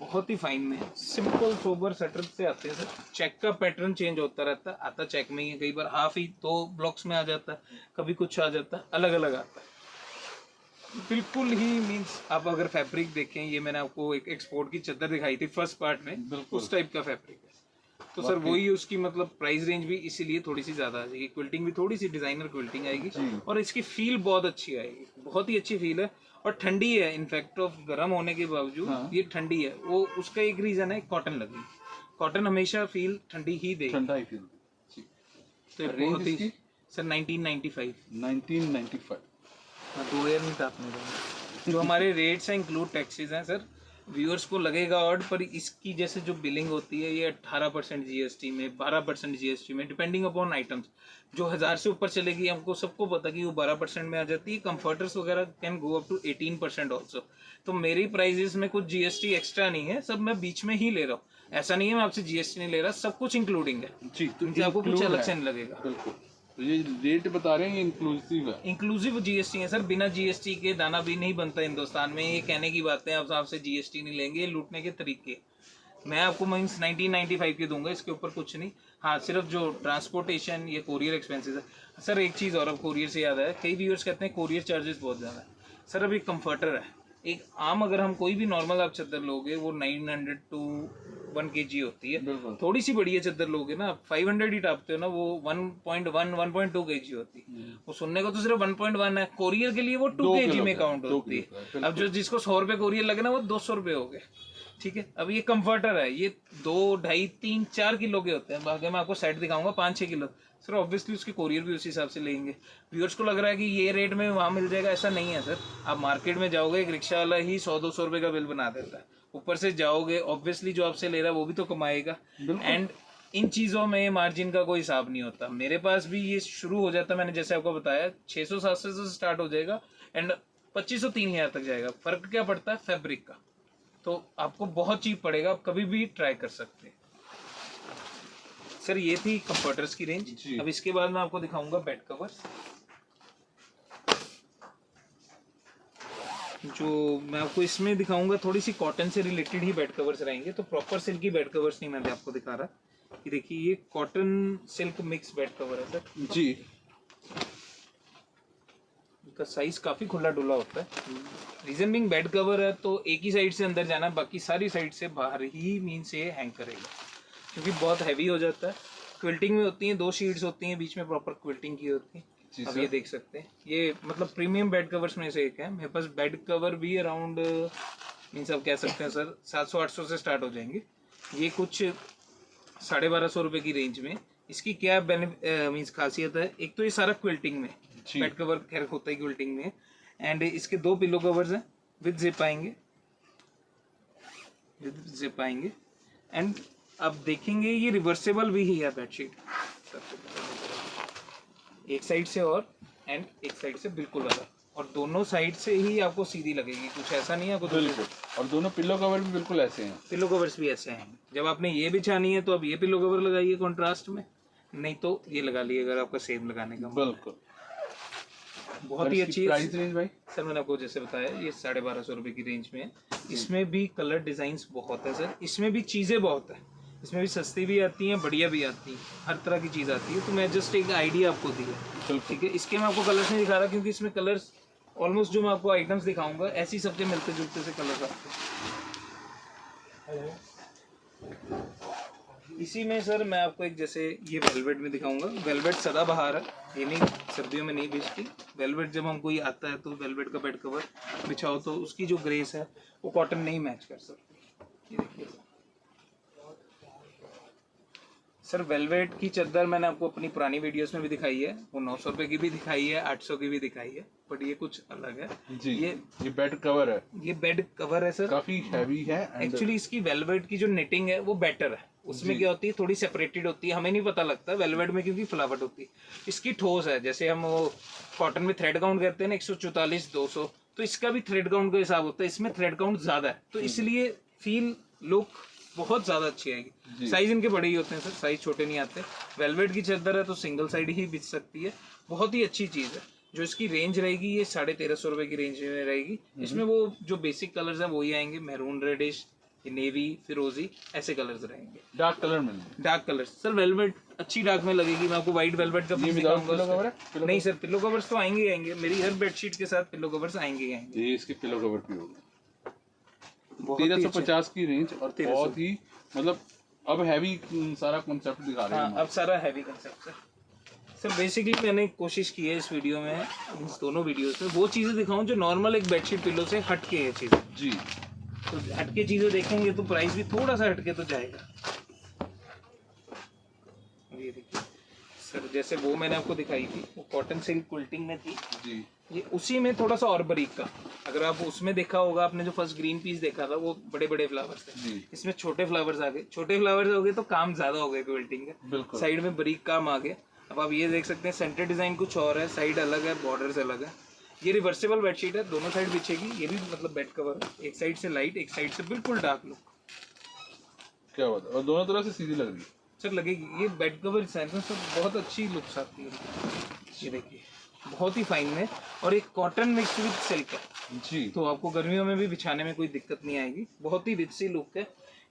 बहुत ही फाइन में, सिंपल सोबर सेटअप से आते हैं सर। चेक का पैटर्न चेंज होता रहता है, आता चेक में ही है, कई बार हाफ ही 2 ब्लॉक्स में आ जाता है, कभी कुछ आ जाता है, अलग अलग आता है। बिल्कुल ही मींस आप अगर फैब्रिक देखें, ये मैंने आपको एक एक्सपोर्ट की चादर दिखाई थी फर्स्ट पार्ट में, उस टाइप का फैब्रिक है। तो सर वही उसकी मतलब प्राइस रेंज भी इसीलिए थोड़ी सी ज्यादा आ जाएगी। क्विल्टिंग भी थोड़ी सी डिजाइनर क्विल्टिंग आएगी और इसकी फील बहुत अच्छी आएगी, बहुत ही अच्छी फील है और ठंडी है। इनफैक्ट ऑफ गर्म होने के बावजूद ये ठंडी है। वो उसका एक रीजन है, कॉटन लगी। कॉटन हमेशा फील ठंडी ही देगी, ठंडा ही फील। तो बहुत ही सर 1995 2 ईयर नहीं था अपने। जो हमारे रेट्स हैं इंक्लूड टैक्सेस हैं सर। व्यूअर्स को लगेगा ऑड, पर इसकी जैसे जो बिलिंग होती है ये 18% जीएसटी में, 12% जीएसटी में, डिपेंडिंग अपॉन आइटम्स। जो 1000 से ऊपर चलेगी हमको सबको पता कि वो 12% में आ जाती है। कंफर्टर्स वगैरह can go up to 18% also. तो मेरी प्राइजेस में कुछ जीएसटी एक्स्ट्रा नहीं है, सब मैं बीच में ही ले रहा हूँ। ऐसा नहीं है मैं आपसे जीएसटी नहीं ले रहा, सब कुछ इंक्लूडिंग है जी, तो आपको कुछ अलग से नहीं लगेगा। बिल्कुल, तो ये रेट बता रहे हैं ये इंक्लूसिव है, इंक्लूसिव जीएसटी है सर। बिना जीएसटी के दाना भी नहीं बनता हिंदुस्तान में। ये कहने की बातें आप आपसे जीएसटी नहीं लेंगे, ये लूटने के तरीके। मैं आपको मीन्स 1995 के दूंगा, इसके ऊपर कुछ नहीं। हाँ, सिर्फ जो ट्रांसपोर्टेशन ये कोरियर एक्सपेंसेस है सर। एक चीज़ और, अब कोरियर से याद है, कई व्यूअर्स कहते हैं कोरियर चार्जेस बहुत ज़्यादा है सर। अभी कंफर्टर है एक आम, अगर हम कोई भी नॉर्मल आप चादर लोगे वो 900 to 1 kg होती है। थोड़ी सी बढ़िया चादर लोगे ना, 500 ही टापते हो ना, वो 1.1 1.2 kg होती है। वो सुनने को तो सिर्फ 1.1 है, कोरियर के लिए वो 2 kg में काउंट होती है। अब जो जिसको 100 रुपये कोरियर लगे ना वो 200 रुपये हो गए, ठीक है। अब ये कंफर्टर है, ये 2, 2.5, 3, 4 किलो के होते हैं। बाकी मैं आपको सेट दिखाऊंगा 5-6 किलो सर। ऑब्वियसली उसके कोरियर भी उसी हिसाब से लेंगे। व्यूअर्स को लग रहा है कि ये रेट में वहाँ मिल जाएगा, ऐसा नहीं है सर। आप मार्केट में जाओगे, एक रिक्शा वाला ही 100-200 रुपये का बिल बना देता है। ऊपर से जाओगे, ऑब्वियसली जो आपसे ले रहा है वो भी तो कमाएगा। एंड इन चीज़ों में मार्जिन का कोई हिसाब नहीं होता। मेरे पास भी ये शुरू हो जाता है, मैंने जैसे आपको बताया 600-700 से स्टार्ट हो जाएगा एंड 2500-3000 तक जाएगा। फर्क क्या पड़ता है? फैब्रिक का। तो आपको बहुत चीप पड़ेगा, आप कभी भी ट्राई कर सकते हैं सर। ये थी कंफर्टर्स की रेंज। अब इसके बाद मैं आपको दिखाऊंगा बेड कवर्स। जो मैं आपको इसमें दिखाऊंगा थोड़ी सी कॉटन से रिलेटेड ही बेड कवर्स रहेंगे, तो प्रॉपर सिल्क की बेड कवर्स नहीं मैं आपको दिखा रहा। ये देखिए, ये cotton silk mix bed cover है सर जी। इसका साइज काफी खुला डुला होता है। रीजन बिंग बेड कवर है तो एक ही साइड से अंदर जाना, बाकी सारी साइड से बाहर ही मीन से हैंग करेगा, क्योंकि बहुत हैवी हो जाता है। क्विल्टिंग में होती हैं 2 शीट्स होती हैं, बीच में प्रॉपर क्विल्टिंग की होती है। जी अब सर। ये देख सकते हैं, ये मतलब प्रीमियम बेड कवर्स में से एक है। मेरे पास बेड कवर भी अराउंड मीन्स आप कह सकते हैं सर 700-800 से स्टार्ट हो जाएंगे। ये कुछ 1250 रुपए की रेंज में। इसकी क्या मीन्स खासियत है, एक तो ये सारा क्विल्टिंग में, जी। बेड कवर खैर होता ही क्विल्टिंग में। एंड इसके 2 पिलो कवर्स हैं विद जिप आएंगे, विद जिप आएंगे। एंड अब देखेंगे ये रिवर्सेबल भी है बेडशीट, एक साइड से और एंड एक साइड से बिल्कुल अलग, और दोनों साइड से ही आपको सीधी लगेगी, कुछ ऐसा नहीं है आपको। बिल्कुल, और दोनों पिलो कवर भी बिल्कुल ऐसे हैं। पिलो कवर्स भी ऐसे हैं। जब आपने ये बिछानी है तो अब ये पिलो कवर लगाइए कॉन्ट्रास्ट में, नहीं तो ये लगा लिए अगर आपका सेम लगाने का। बिल्कुल, बहुत ही अच्छी प्राइस रेंज भाई। सर मैंने आपको जैसे बताया ये 1250 रुपए की रेंज में है। इसमें भी कलर डिजाइन बहुत है सर, इसमें भी चीजें बहुत है, इसमें भी सस्ती भी आती हैं, बढ़िया भी आती है, हर तरह की चीज आती है। तो मैं जस्ट एक आइडिया आपको दी है, ठीक है। इसके मैं आपको कलर्स नहीं दिखा रहा क्योंकि इसमें कलर्स ऑलमोस्ट जो मैं आपको आइटम्स दिखाऊंगा ऐसी सबके मिलते जुलते से कलर्स आते हैं। इसी में सर मैं आपको एक जैसे ये वेलवेट में दिखाऊंगा। वेलवेट सदाबहार है, ये नहीं सर्दियों में नहीं बेचती। वेलवेट जब हम कोई आता है तो वेलवेट का बेड कवर बिछाओ तो उसकी जो ग्रेस है वो कॉटन नहीं मैच कर सकती। ये देखिए सर, वेलवेट की चादर मैंने आपको अपनी पुरानी वीडियोस में भी दिखाई है, वो 900 रुपए की भी दिखाई है, 800 की भी दिखाई है, बट ये कुछ अलग है जी। ये बेड कवर है, ये बेड कवर है सर, काफी हैवी है। एक्चुअली इसकी वेलवेट की जो निटिंग है वो बेटर है। उसमें क्या होती है, थोड़ी सेपरेटेड होती है, हमें नहीं पता लगता वेलवेट में क्योंकि फ्लावट होती है। इसकी ठोस है, जैसे हम वो कॉटन में थ्रेड काउंट करते हैं ना 144 200, तो इसका भी थ्रेड काउंट का हिसाब होता है, इसमें थ्रेड काउंट ज्यादा है, तो इसलिए फील लुक बहुत ज्यादा अच्छी आएगी। साइज इनके बड़े ही होते हैं सर, साइज छोटे नहीं आते। वेलवेट की चादर है तो सिंगल साइड ही बिछ सकती है, बहुत ही अच्छी चीज है। जो इसकी रेंज रहेगी ये 1350 रुपए की रेंज में रहेगी। इसमें वो जो बेसिक कलर्स हैं वही आएंगे, मैरून, रेडिश, नेवी, फिरोजी, ऐसे कलर्स रहेंगे। डार्क कलर में, डार्क कलर्स सर, वेलवेट अच्छी डार्क में लगेगी। मैं आपको व्हाइट वेलवेट का पीस दिखाऊंगा। नहीं सर, पिलो कवर्स तो आएंगे ही आएंगे, मेरी हर बेडशीट के साथ पिलो कवर्स आएंगे ही आएंगे। ये इसके पिलो कवर भी होगा 1350 1350 की रेंज, और बहुत ही मतलब अब हैवी सारा कॉन्सेप्ट दिखा रहे हैं। हाँ, अब सारा हैवी कंसेप्ट सर बेसिकली मैंने कोशिश की है इस वीडियो में, इस दोनों वीडियोस में वो चीजें दिखाऊं जो नॉर्मल एक बेडशीट पिलो से हटके है चीजें जी। तो हटके चीजें देखेंगे तो प्राइस भी थोड़ा सा हटके तो जाएगा। ये देखिए सर, जैसे वो मैंने आपको दिखाई थी वो कॉटन सिल्क क्विल्टिंग में थी जी। ये उसी में थोड़ा सा और बारीक का, अगर आप उसमें देखा होगा आपने जो फर्स्ट ग्रीन पीस देखा था वो बड़े बड़े फ्लावर्स थे, इसमें छोटे फ्लावर्स आ गए। छोटे फ्लावर्स हो गए तो काम ज्यादा हो गया क्विल्टिंग का, साइड में बारीक काम आ गया। अब आप ये देख सकते हैं सेंटर डिजाइन कुछ और है, साइड अलग है, बॉर्डर्स अलग है। ये रिवर्सेबल बेडशीट है, दोनों साइड बिछेगी। ये भी मतलब बेड कवर है, एक साइड से लाइट, एक साइड से बिल्कुल डार्क लुक। क्या बात है, और दोनों तरफ से सीधी लग रही है सर लगेगी। ये बेड कवर सेंस सब बहुत अच्छी लुक्स आती है। ये देखिए बहुत ही फाइन में, और एक कॉटन मिक्स विद सिल्क है जी, तो आपको गर्मियों में भी बिछाने में कोई दिक्कत नहीं आएगी। बहुत ही रिच सी लुक है।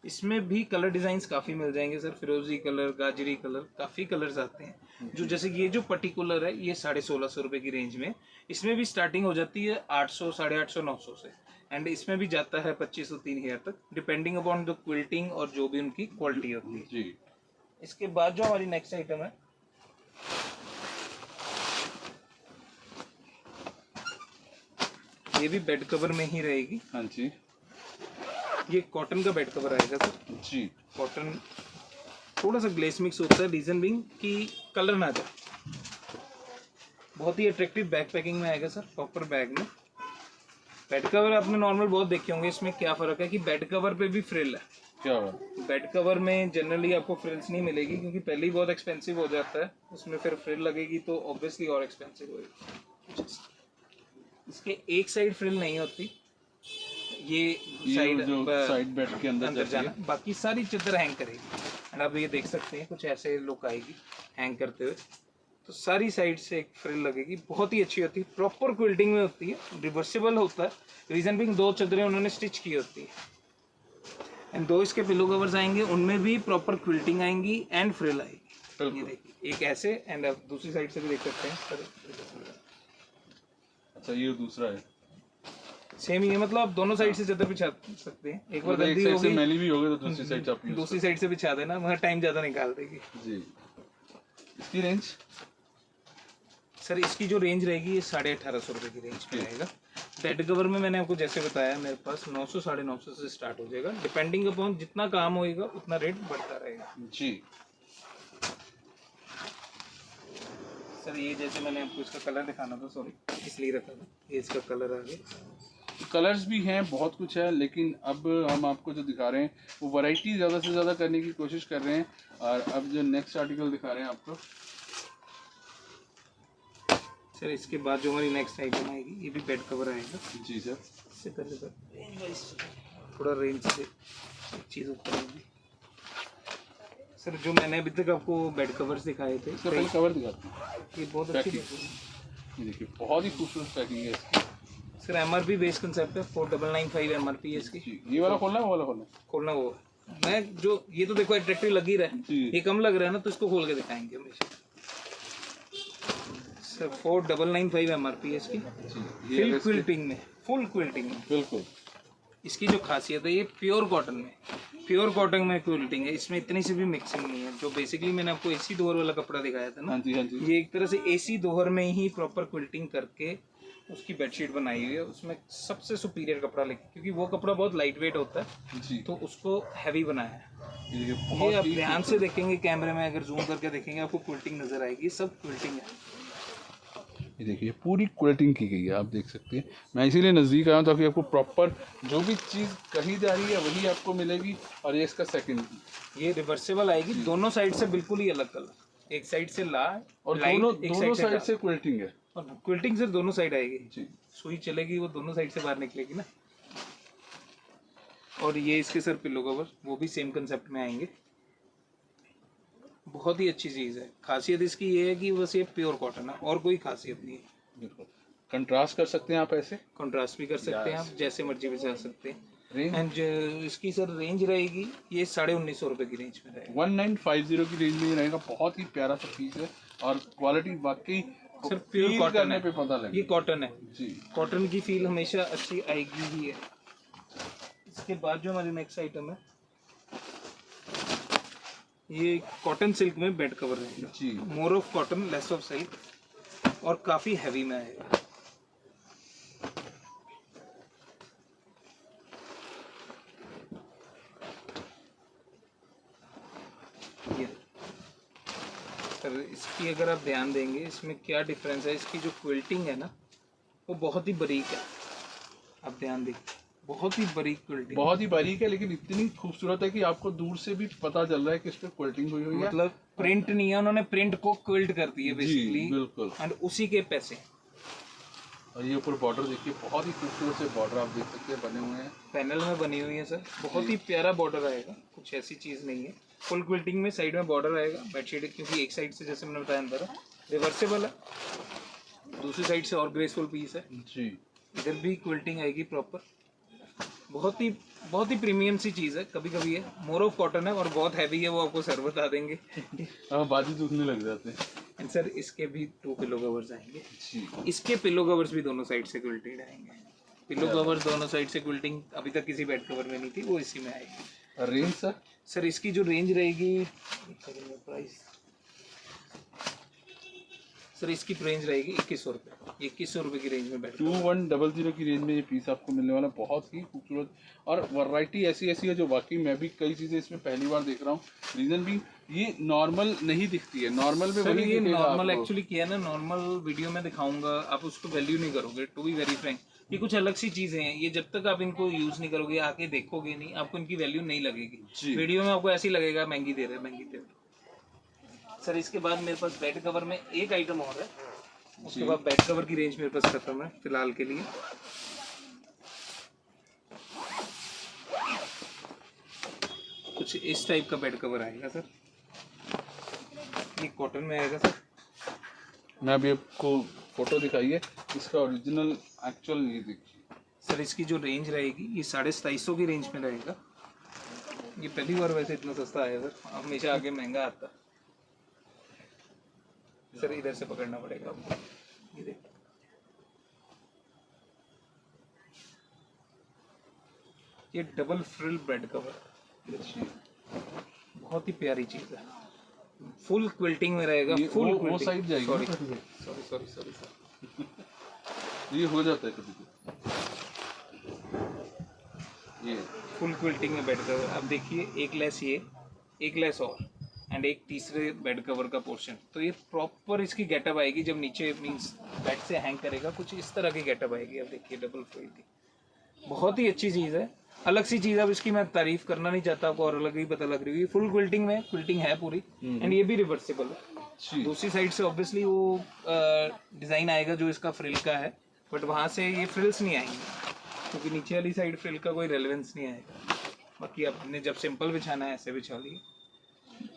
इसमें भी कलर डिजाइन्स काफी मिल जाएंगे सर, फिरोजी कलर, गाजरी कलर, काफी कलर्स आते हैं। जो जैसे कि ये जो पर्टिकुलर है ये 1650 रुपए की रेंज में, इसमें भी स्टार्टिंग हो जाती है 800, 850, 900 से, एंड इसमें भी जाता है 2500 3000 तक, डिपेंडिंग अपॉन द क्विल्टिंग और जो भी उनकी क्वालिटी होती है जी। इसके बाद जो हमारी नेक्स्ट आइटम है ये भी बेड कवर में ही रहेगी। हाँ जी। ये कॉटन का बेड कवर आएगा सर जी। कॉटन थोड़ा सा ग्लेस मिक्स होता है, रीजन बिंग कि कलर ना जाए। बहुत ही अट्रैक्टिव बैग पैकिंग में आएगा सर, प्रॉपर बैग में। बेड कवर आपने नॉर्मल बहुत देखे होंगे, इसमें क्या फर्क है कि बेड कवर पे भी फ्रिल है। क्या बात, बेड कवर में जनरली आपको फ्रिल्स नहीं मिलेगी क्योंकि पहले ही बहुत एक्सपेंसिव हो जाता है, उसमें फिर फ्रिल लगेगी तो ऑब्वियसली और एक्सपेंसिव होगी। इसके एक साइड फ्रिल नहीं होती, ये साइड जो साइड बेड के अंदर जाना, बाकी सारी चादर हैंग करेगी। एंड आप ये देख सकते हैं कुछ ऐसे लुक आएगी हैंग करते हुए, तो सारी साइड से एक फ्रिल लगेगी, बहुत ही अच्छी होती है, प्रॉपर क्विल्टिंग में होती है, रिवर्सिबल होता है। रीजन बिंग 2 चादरें उन्होंने स्टिच की होती है। एंड 2 इसके पिलो कवर्स आएंगे, उनमें भी प्रॉपर क्विल्टिंग आएंगी एंड फ्रिल आएगी। ये देखिए एक ऐसे, एंड आप दूसरी साइड से भी देख सकते हैं। अच्छा, ये दूसरा है, सेम ही है, मतलब आप दोनों साइड से चादर बिछा सकते हैं। एक बार गलती साइड हो से गई मैली भी हो गई तो दूसरी साइड से आप use दूसरी साइड से बिछा देना, मगर टाइम ज्यादा निकाल देगी जी। इसकी रेंज सर इसकी जो रेंज रहेगी ये 1850 रुपये की रेंज में रहेगा। बेड कवर में मैंने आपको जैसे बताया मेरे पास 900 950 से स्टार्ट हो जाएगा। डिपेंडिंग अपॉन जितना काम होएगा उतना रेट बढ़ता रहेगा जी। सर ये जैसे मैंने आपको इसका कलर दिखाना था, सॉरी इसलिए रखा था, ये इसका कलर आ गया। कलर्स भी हैं, बहुत कुछ है, लेकिन अब हम आपको जो दिखा रहे हैं वो वैरायटी ज़्यादा से ज़्यादा करने की कोशिश कर रहे हैं। और अब जो नेक्स्ट आर्टिकल दिखा रहे हैं आपको, सर इसके बाद जो हमारी नेक्स्ट आइटम आएगी ये भी बेड कवर आएगा। जी सर। इससे पहले सर रेंज वाइज थोड़ा रेंज से एक चीज़ ऊपर होगी। सर जो मैंने अभी तक आपको बेड कवर्स दिखाए थे, इसका पहले कवर दिखाते हैं। ये बहुत अच्छी पैकिंग। पैकिंग है। ये देखिए बहुत ही खूबसूरत पैकिंग है इसकी। सर MRP बेस कंसेप्ट है, 4995 MRP है इसकी। जी। ये वाला खोलना है, वो वाला खोलना है? खोलना वो मैं जो ये तो देखो अट्रैक्टिव लग ही रहा है, जी। ये कम लग रहा है ना, तो इसको खोल के दिखाएंगे हमेशा। सर 4995 MRP है इसकी। जी। फुल क्विल्टिंग में, फुल क्विल्टिंग में। बिल्कुल। इसकी जो खासियत है ये प्योर कॉटन में, प्योर कॉटन में क्विल्टिंग है, इसमें इतनी सी भी मिक्सिंग नहीं है। जो बेसिकली मैंने आपको एसी दोहर वाला कपड़ा दिखाया था ना, हाँ जी हाँ जी। ये एक तरह से एसी दोहर में ही प्रॉपर क्विल्टिंग करके उसकी बेडशीट बनाई हुई है। उसमें सबसे सुपीरियर कपड़ा लेके, क्योंकि वो कपड़ा बहुत लाइट वेट होता है जी। तो उसको हैवी बनाया है। ये ये बहुत आप ही ध्यान से देखेंगे कैमरे में, अगर जूम करके देखेंगे आपको क्विल्टिंग नजर आएगी, सब क्विल्टिंग है। ये देखिए पूरी क्विल्टिंग की गई है, आप देख सकते हैं। मैं इसीलिए नज़दीक आया हूँ ताकि आपको प्रॉपर जो भी चीज़ कही जा रही है वही आपको मिलेगी। और ये इसका सेकंड, ये रिवर्सेबल आएगी, दोनों साइड से बिल्कुल ही अलग कलर, एक साइड से और लाइट, दोनों साइड से क्विल्टिंग है। और क्विल्टिंग से दोनों साइड आएगी जी। सुई चलेगी वो दोनों साइड से बाहर निकलेगी ना। और ये इसके सर पिलो कवर वो भी सेम कंसेप्ट में आएंगे। बहुत ही अच्छी चीज़ है। खासियत इसकी ये है कि बस ये प्योर कॉटन है और कोई खासियत नहीं है। बिल्कुल कंट्रास्ट कर सकते हैं आप ऐसे, कंट्रास्ट भी कर सकते हैं आप, जैसे मर्जी बिछा सकते हैं। रेंज एंड इसकी सर रेंज रहेगी ये 1950 रुपये की रेंज में रहेगा। 1950 की रेंज में ही रहेगा। बहुत ही प्यारा सा पीस है और क्वालिटी वाकई सर प्योर कॉटन करने है, पे पता लगेगा। ये कॉटन है जी। कॉटन की फील हमेशा अच्छी आएगी ही है। इसके बाद जो हमारी नेक्स्ट आइटम है ये कॉटन सिल्क में बेड कवर रहेगा। जी। More of cotton less of silk और काफी हैवी में आएगा। ये सर इसकी अगर आप ध्यान देंगे इसमें क्या डिफरेंस है, इसकी जो क्विल्टिंग है ना वो बहुत ही बारीक है। आप ध्यान देखिए, बहुत ही बारीक क्विल्टिंग, बहुत ही बारीक है, लेकिन इतनी खूबसूरत है कि आपको दूर से भी पता चल रहा है कि इस पे क्विल्टिंग हुई हुई है। मतलब प्रिंट नहीं है, उन्होंने प्रिंट को क्विल्ट कर दिया जी बेसिकली, बिल्कुल। एंड उसी के पैसे। और ये ऊपर बॉर्डर देखिए, बहुत ही खूबसूरत से बॉर्डर आप देख सकते हैं बने हुए हैं। पैनल में बनी हुई है सर, बहुत ही प्यारा बॉर्डर आएगा, कुछ ऐसी चीज़ नहीं है। फुल क्विल्टिंग में साइड में बॉर्डर आएगा बेडशीट, क्योंकि एक साइड से जैसे मैंने बताया अंदर रिवर्सेबल है, दूसरी साइड से और ग्रेसफुल पीस है। जी। इधर भी क्विल्टिंग आएगी प्रॉपर। बहुत ही प्रीमियम सी चीज़ है। कभी कभी है मोर ऑफ कॉटन है और बहुत हैवी है, वो आपको सर बता देंगे। हाँ बाजी दुखने लग जाते हैं। एंड सर इसके भी 2 पिलो कवर्स आएंगे। जी। इसके पिलो कवर्स भी दोनों साइड से क्विल्टेड आएंगे। पिलो कवर्स दोनों साइड से क्विल्टिंग अभी तक किसी बेड कवर में नहीं थी, वो इसी में आएगी। और रेंज सर? सर इसकी जो रेंज रहेगी, प्राइस सर इसकी रेंज रहेगी 2100 रुपये। 2100 रुपये की रेंज में बेड 2100 की रेंज में ये पीस आपको मिलने वाला, बहुत ही खूबसूरत। और वैरायटी ऐसी ऐसी है जो वाकई मैं भी कई चीज़ें इसमें पहली बार देख रहा हूँ। रीज़न भी ये नॉर्मल नहीं दिखती है, नॉर्मल में सर वही ये दिखेगा नॉर्मल आपको। एक्चुअली किया ना, नॉर्मल वीडियो में दिखाऊंगा, आप उसको वैल्यू नहीं करोगे। टू बी वेरी फ्रैंक, ये कुछ अलग सी चीजें हैं। ये जब तक आप इनको यूज नहीं करोगे, आके देखोगे नहीं, आपको इनकी वैल्यू नहीं लगेगी। जी। वीडियो में आपको ऐसे ही लगेगा महंगी दे रहे हैं, महंगी दे रहे हैं। सर इसके बाद मेरे पास बेड कवर में एक आइटम और है, उसके बाद बेड कवर की रेंज मेरे पास खत्म है फिलहाल के लिए। कुछ इस टाइप का बेड कवर आएगा सर, ये कॉटन में आएगा सर। मैं अभी आपको फोटो दिखाइए, इसका ओरिजिनल एक्चुअल ये देखिए। सर इसकी जो रेंज रहेगी ये 2750 की रेंज में रहेगा। ये पहली बार वैसे इतना सस्ता आया सर, हमेशा आगे महंगा आता। सर इधर से पकड़ना पड़ेगा आपको, ये देखिए। ये डबल फ्रिल बेड कवर, बहुत ही प्यारी चीज़ है। फुल क्विल्टिंग में रहेगा, फुल वो साइड जाएगी। सॉरी सॉरी सॉरी सॉरी, ये हो जाता है कभी ये फुल क्विल्टिंग में बेड कवर। अब देखिए एक लेस ये, एक लेस और, एंड एक तीसरे बेड कवर का पोर्शन। तो ये प्रॉपर इसकी गेटअप आएगी जब नीचे मींस बेड से हैंग करेगा, कुछ इस तरह की गेटअप आएगी। अब देखिए डबल फ्रिल की बहुत ही अच्छी चीज़ है, अलग सी चीज़। अब इसकी मैं तारीफ करना नहीं चाहता, आपको और अलग ही पता लग रही है। फुल क्विल्टिंग में, क्विल्टिंग है पूरी, एंड ये भी रिवर्सेबल है। दूसरी साइड से ऑब्वियसली वो डिज़ाइन आएगा जो इसका फ्रिल का है, बट वहाँ से ये फ्रिल्स नहीं आएंगे क्योंकि नीचे वाली साइड फ्रिल का कोई रेलेवेंस नहीं आएगा। बाकी आपने जब सिंपल बिछाना है ऐसे बिछा लिए,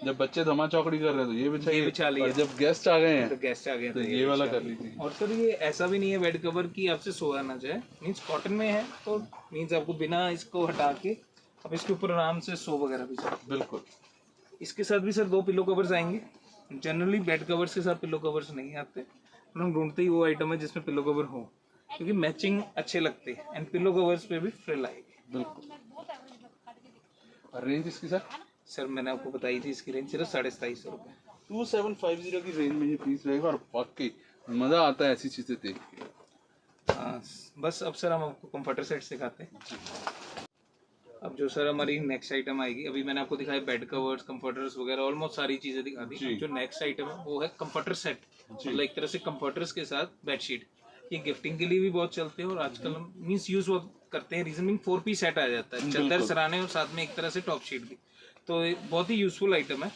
जब बच्चे धमा चौकड़ी कर रहे हैं तो ये बिछा लिया, और जब गेस्ट आ गए हैं तो गेस्ट आ गए तो ये वाला कर लीजिए। और सर ये ऐसा भी नहीं है बेड कवर की आपसे सोया ना जाए, मीन्स कॉटन में है तो मीन्स आपको बिना इसको हटा के अब इसके ऊपर आराम से सो वगैरह भी सकते। बिल्कुल। इसके साथ भी सर 2 पिलो कवर्स आएंगे। जनरली बेड कवर्स के साथ पिलो कवर्स नहीं आते, हम ढूंढते ही वो आइटम है जिसमें पिलो कवर हो, क्योंकि मैचिंग अच्छे लगते हैं, एंड पिलो कवर्स पे भी फ्रिल आएगी। बिल्कुल। और रेंज इसकी सर मैंने आपको बताई थी इसकी रेंज सिर्फ 2750 रुपये। 2750 की रेंज में ये पीस रहेगा और वाकई मजा आता है ऐसी चीजें देख के। हाँ बस अब सर हम आपको कंफर्टर सेट सिखाते हैं। अब जो सर हमारी नेक्स्ट आइटम आएगी, अभी मैंने आपको दिखाया बेड कवर्स, कंफर्टर्स वगैरह ऑलमोस्ट सारी चीजें दिखा दी। जो नेक्स्ट आइटम है वो है कंफर्टर सेट, मतलब एक तरह से कंफर्टर्स के साथ बेडशीट। ये गिफ्टिंग के लिए भी बहुत चलते हैं और आजकल हम मीन्स यूज बहुत करते हैं। रीजन मीन 4 पीस सेट आ जाता है, चादर सराने और साथ में एक तरह से टॉप शीट भी, तो बहुत ही यूजफुल आइटम है।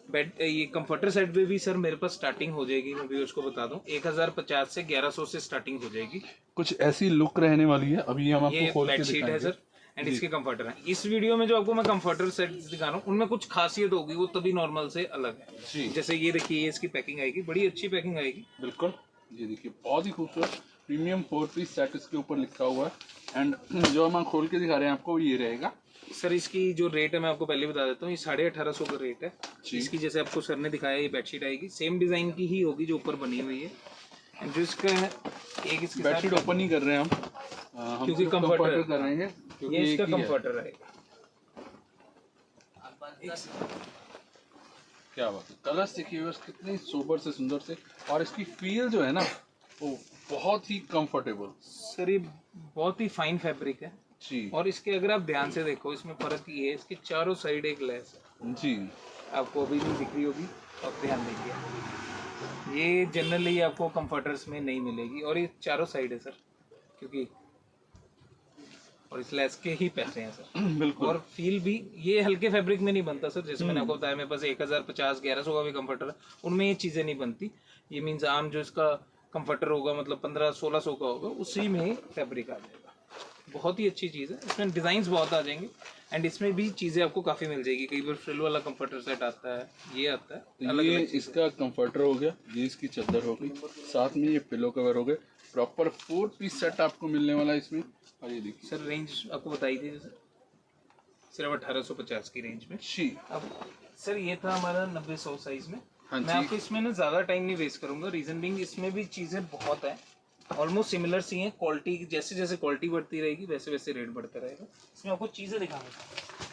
बेड ये कंफर्टर सेट पे भी सर मेरे पास स्टार्टिंग हो जाएगी, मैं भी उसको बता दूं 1050 से 1100 से स्टार्टिंग हो जाएगी। कुछ ऐसी लुक रहने वाली है। अभी हम आपको खोल के बेडशीट है सर, एंड इसके कंफर्टर हैं। इस वीडियो में जो आपको मैं कंफर्टर सेट दिखा रहा हूँ उनमें कुछ खासियत होगी, वो तभी नॉर्मल से अलग है। जैसे ये देखिए, ये इसकी पैकिंग आएगी, बड़ी अच्छी पैकिंग आएगी। बिल्कुल, ये देखिए बहुत ही खूबसूरत प्रीमियम 4 पीस सेट इसके ऊपर लिखा हुआ है। एंड जो हम खोल के दिखा रहे हैं आपको ये रहेगा सर। इसकी जो रेट है मैं आपको पहले बता देता हूँ, ये 1850 का रेट है। इसकी जैसे आपको सर ने दिखाया ये बेडशीट आएगी, सेम डिजाइन की ही होगी जो ऊपर बनी हुई है। एंड जो इसका है एक इसके बेडशीट ओपन नहीं कर रहे हैं हम क्योंकि कंफर्टर कर रहे हैं, ये इसका कंफर्टर आएगा। क्या बात है, कलर्स देखिए बस कितने सोबर से सुंदर से, और इसकी फील जो है ना वो बहुत ही कंफर्टेबल। सर ये बहुत ही फाइन फैब्रिक है जी, और इसके अगर आप ध्यान से देखो इसमें फर्क ये है, इसके चारों साइड एक लेस है जी, आपको अभी भी दिख रही होगी, आप ध्यान देंगे। ये जनरली आपको कंफर्टर्स में नहीं मिलेगी, और ये चारों साइड है सर, क्योंकि और इस लेस के ही पैसे हैं सर। बिल्कुल। और फील भी ये हल्के फैब्रिक में नहीं बनता सर, जैसे मैंने आपको बताया मेरे पास 1050 1100 का भी कंफर्टर है, उनमें ये चीज़ें नहीं बनती। ये मीन्स आम जो इसका कंफर्टर होगा मतलब 1500-1600 का होगा, उसी में फैब्रिक आ जाएगा। बहुत ही अच्छी चीज़ है, इसमें डिज़ाइंस बहुत आ जाएंगे, एंड इसमें भी चीज़ें आपको काफ़ी मिल जाएगी। कई बार फ्रिल वाला कंफर्टर सेट आता है, ये आता है तो ये इसका कंफर्टर हो गया, ये इसकी चादर हो गई, साथ में ये पिलो कवर हो गए। प्रॉपर 4 पीस सेट आपको मिलने वाला है इसमें। और ये देखिए सर रेंज आपको बताई थी जैसे सिर्फ 1850 की रेंज में। जी, अब सर ये था हमारा 90-100 साइज में। हाँ मैं आपको इसमें ना ज़्यादा टाइम नहीं वेस्ट करूंगा, रीजन बिंग इसमें भी चीज़ें बहुत हैं, ऑलमोस्ट सिमिलर सी हैं। क्वालिटी जैसे जैसे क्वालिटी बढ़ती रहेगी वैसे वैसे रेट बढ़ता रहेगा। इसमें आपको चीज़ें दिखाऊंगा।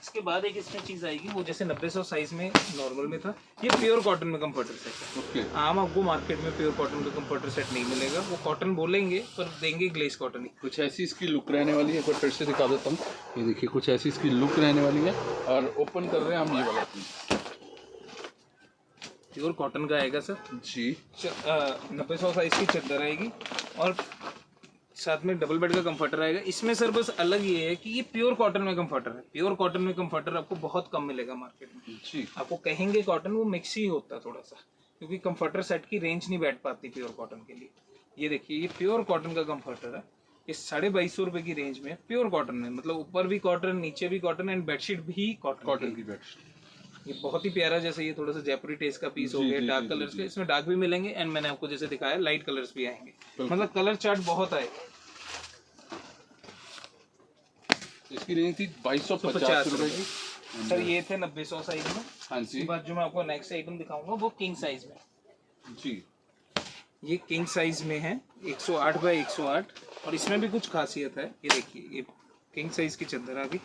इसके बाद एक इसमें चीज़ आएगी, वो जैसे 90-100 साइज में नॉर्मल में था, ये प्योर कॉटन में कंफर्टर सेट है। ओके। आम आपको मार्केट में प्योर कॉटन का कंफर्टर सेट नहीं मिलेगा, वो कॉटन बोलेंगे पर देंगे ग्लेज कॉटन ही। कुछ ऐसी इसकी लुक रहने वाली है, एक बार फिर से दिखा देता हूँ। ये देखिए कुछ ऐसी इसकी लुक रहने वाली है, और ओपन कर रहे हैं हम ये वाला पीस। प्योर कॉटन का आएगा सर जी, 90-100 साइज की चादर आएगी, और साथ में डबल बेड का कंफर्टर आएगा। इसमें सर बस अलग ये है कि ये प्योर कॉटन में कंफर्टर है। प्योर कॉटन में कंफर्टर आपको बहुत कम मिलेगा मार्केट में। जी, आपको कहेंगे कॉटन, वो मिक्स ही होता है थोड़ा सा, क्योंकि कंफर्टर सेट की रेंज नहीं बैठ पाती प्योर कॉटन के लिए। ये देखिए ये प्योर कॉटन का कंफर्टर है, ये 2250 रुपये की रेंज में प्योर कॉटन में, मतलब ऊपर भी कॉटन नीचे भी कॉटन, एंड बेडशीट भी कॉटन की बेडशीट। ये बहुत ही प्यारा, जैसे ये थोड़ा सा जयपुरी टेस्ट का पीस हो गया, डार्क कलर्स के। इसमें डार्क भी मिलेंगे, एंड मैंने आपको जैसे दिखाया लाइट कलर्स भी आएंगे, मतलब कलर चार्ट बहुत आएगा। इसकी रेंज थी 2250 रुपए की। सर ये थे 90-100 साइज में। हाँ जी। इसके बाद जो मैं आपको नेक्स्ट आइटम दिखाऊंगा वो किंग साइज में। जी, ये किंग साइज में है 108 बाय 108, और इसमें भी कुछ खासियत है। ये देखिए ये किंग साइज की चादर आ गई,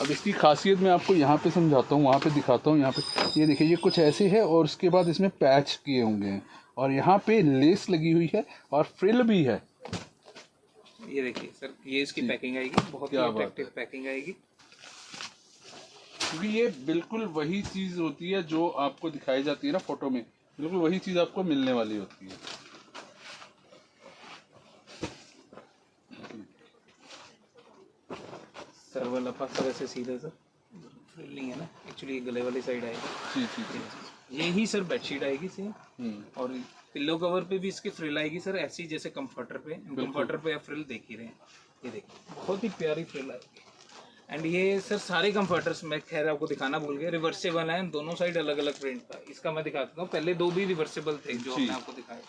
अब इसकी खासियत मैं आपको यहाँ पे समझाता हूँ, वहाँ पे दिखाता हूँ। यहाँ पे ये देखिए, ये कुछ ऐसे है और उसके बाद इसमें पैच किए होंगे हैं और यहाँ पे लेस लगी हुई है और फ्रिल भी है। ये देखिए सर, ये इसकी पैकिंग आएगी, बहुत ही क्या बात अट्रैक्टिव पैकिंग आएगी। क्योंकि ये बिल्कुल वही चीज़ होती है जो आपको दिखाई जाती है ना फोटो में, बिल्कुल वही चीज़ आपको मिलने वाली होती है। सर वाला पासा वैसे सीधा सर फ्रिल नहीं है ना, एक्चुअली गले वाली साइड आएगी। जी जी जी। ये ही सर बेडशीट आएगी सेम, और पिल्लो कवर पे भी इसकी फ्रिल आएगी सर ऐसी जैसे कंफर्टर पे। कंफर्टर पे आप फ्रिल देख ही रहे हैं, ये देखिए बहुत ही प्यारी फ्रिल आएगी। एंड ये सर सारे कंफर्टर्स मैं खैर आपको दिखाना भूल गया, रिवर्सेबल हैं, दोनों साइड अलग अलग प्रिंट था। इसका मैं दिखा देता हूँ, पहले दो भी रिवर्सेबल थे जो हमने आपको दिखाया,